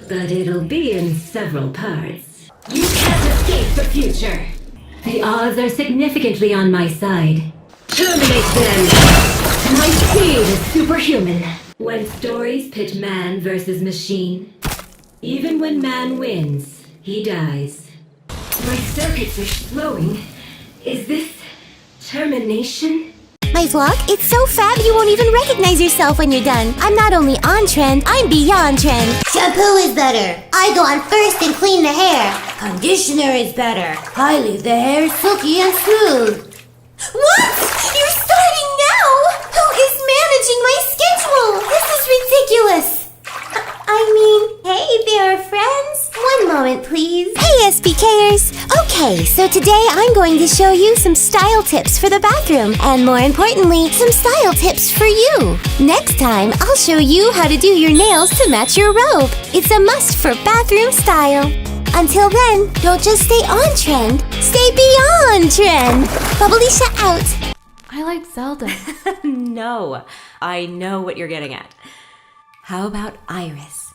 but it'll be in several parts. You can't escape the future! The odds are significantly on my side. Terminate them! My speed is superhuman. When stories pit man versus machine, even when man wins, he dies. My circuits are slowing. Is this termination? My vlog? It's so fab you won't even recognize yourself when you're done. I'm not only on trend, I'm beyond trend. Shampoo is better. I go on first and clean the hair. Conditioner is better. I leave the hair silky and smooth. What? You're starting now? Who is managing my schedule? This is ridiculous. Hey there, friends. One moment, please. Hey, SBKers! Okay, so today I'm going to show you some style tips for the bathroom, and more importantly, some style tips for you. Next time, I'll show you how to do your nails to match your robe. It's a must for bathroom style. Until then, don't just stay on trend, stay beyond trend. Bubbleisha out. I like Zelda. No, I know what you're getting at. How about Iris?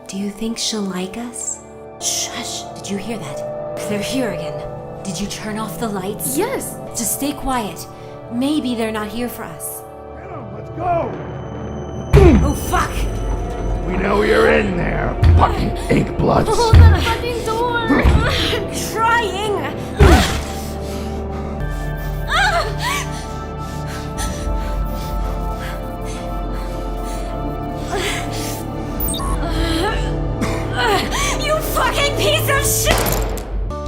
Do you think she'll like us? Shush, did you hear that? They're here again. Did you turn off the lights? Yes. Just stay quiet. Maybe they're not here for us. Get 'em, let's go! Oh, fuck! We know you're in there, fucking ink bloods. Hold that fucking door! I'm trying! You fucking piece of shit!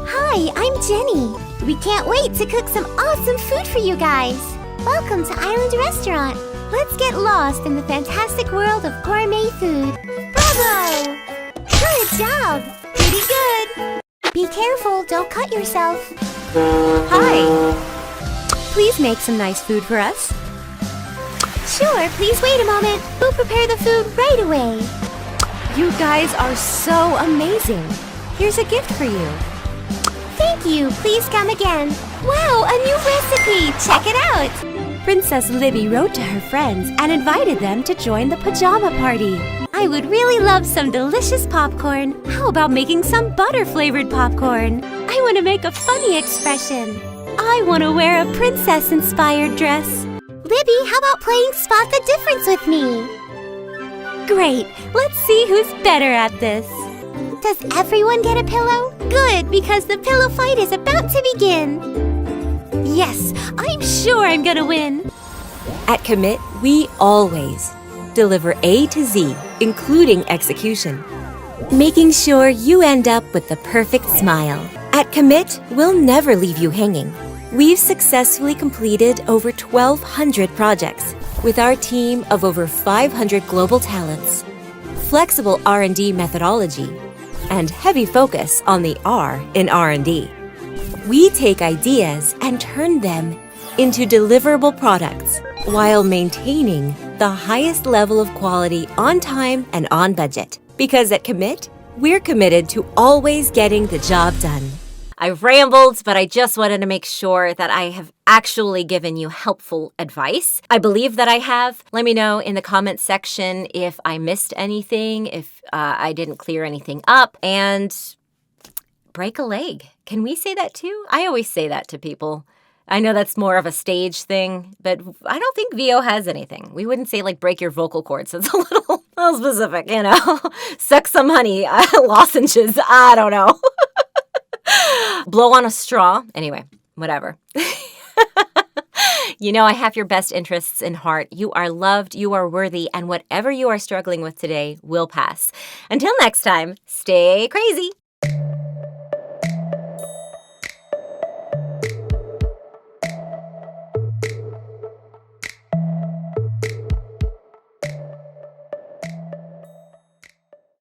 Hi, I'm Jenny. We can't wait to cook some awesome food for you guys. Welcome to Island Restaurant. Let's get lost in the fantastic world of gourmet food. Bravo! Good job! Pretty good! Be careful, don't cut yourself. Hi! Please make some nice food for us. Sure, please wait a moment. We'll prepare the food right away. You guys are so amazing. Here's a gift for you. Thank you. Please come again. Wow, a new recipe. Check it out. Princess Libby wrote to her friends and invited them to join the pajama party. I would really love some delicious popcorn. How about making some butter-flavored popcorn? I want to make a funny expression. I want to wear a princess-inspired dress. Libby, how about playing Spot the Difference with me? Great. Let's see who's better at this. Does everyone get a pillow? Good, because the pillow fight is about to begin. Yes, I'm sure I'm gonna win. At Commit, we always deliver A to Z, including execution, making sure you end up with the perfect smile. At Commit, we'll never leave you hanging. We've successfully completed over 1,200 projects with our team of over 500 global talents, flexible R&D methodology, and heavy focus on the R in R&D. We take ideas and turn them into deliverable products while maintaining the highest level of quality on time and on budget. Because at Commit, we're committed to always getting the job done. I've rambled, but I just wanted to make sure that I have actually given you helpful advice. I believe that I have. Let me know in the comments section if I missed anything, if I didn't clear anything up. And break a leg. Can we say that too? I always say that to people. I know that's more of a stage thing, but I don't think VO has anything. We wouldn't say like break your vocal cords. It's a little specific, you know. Suck some honey, lozenges, I don't know. Blow on a straw. Anyway, whatever. You know I have your best interests in heart. You are loved, you are worthy, and whatever you are struggling with today will pass. Until next time, stay crazy.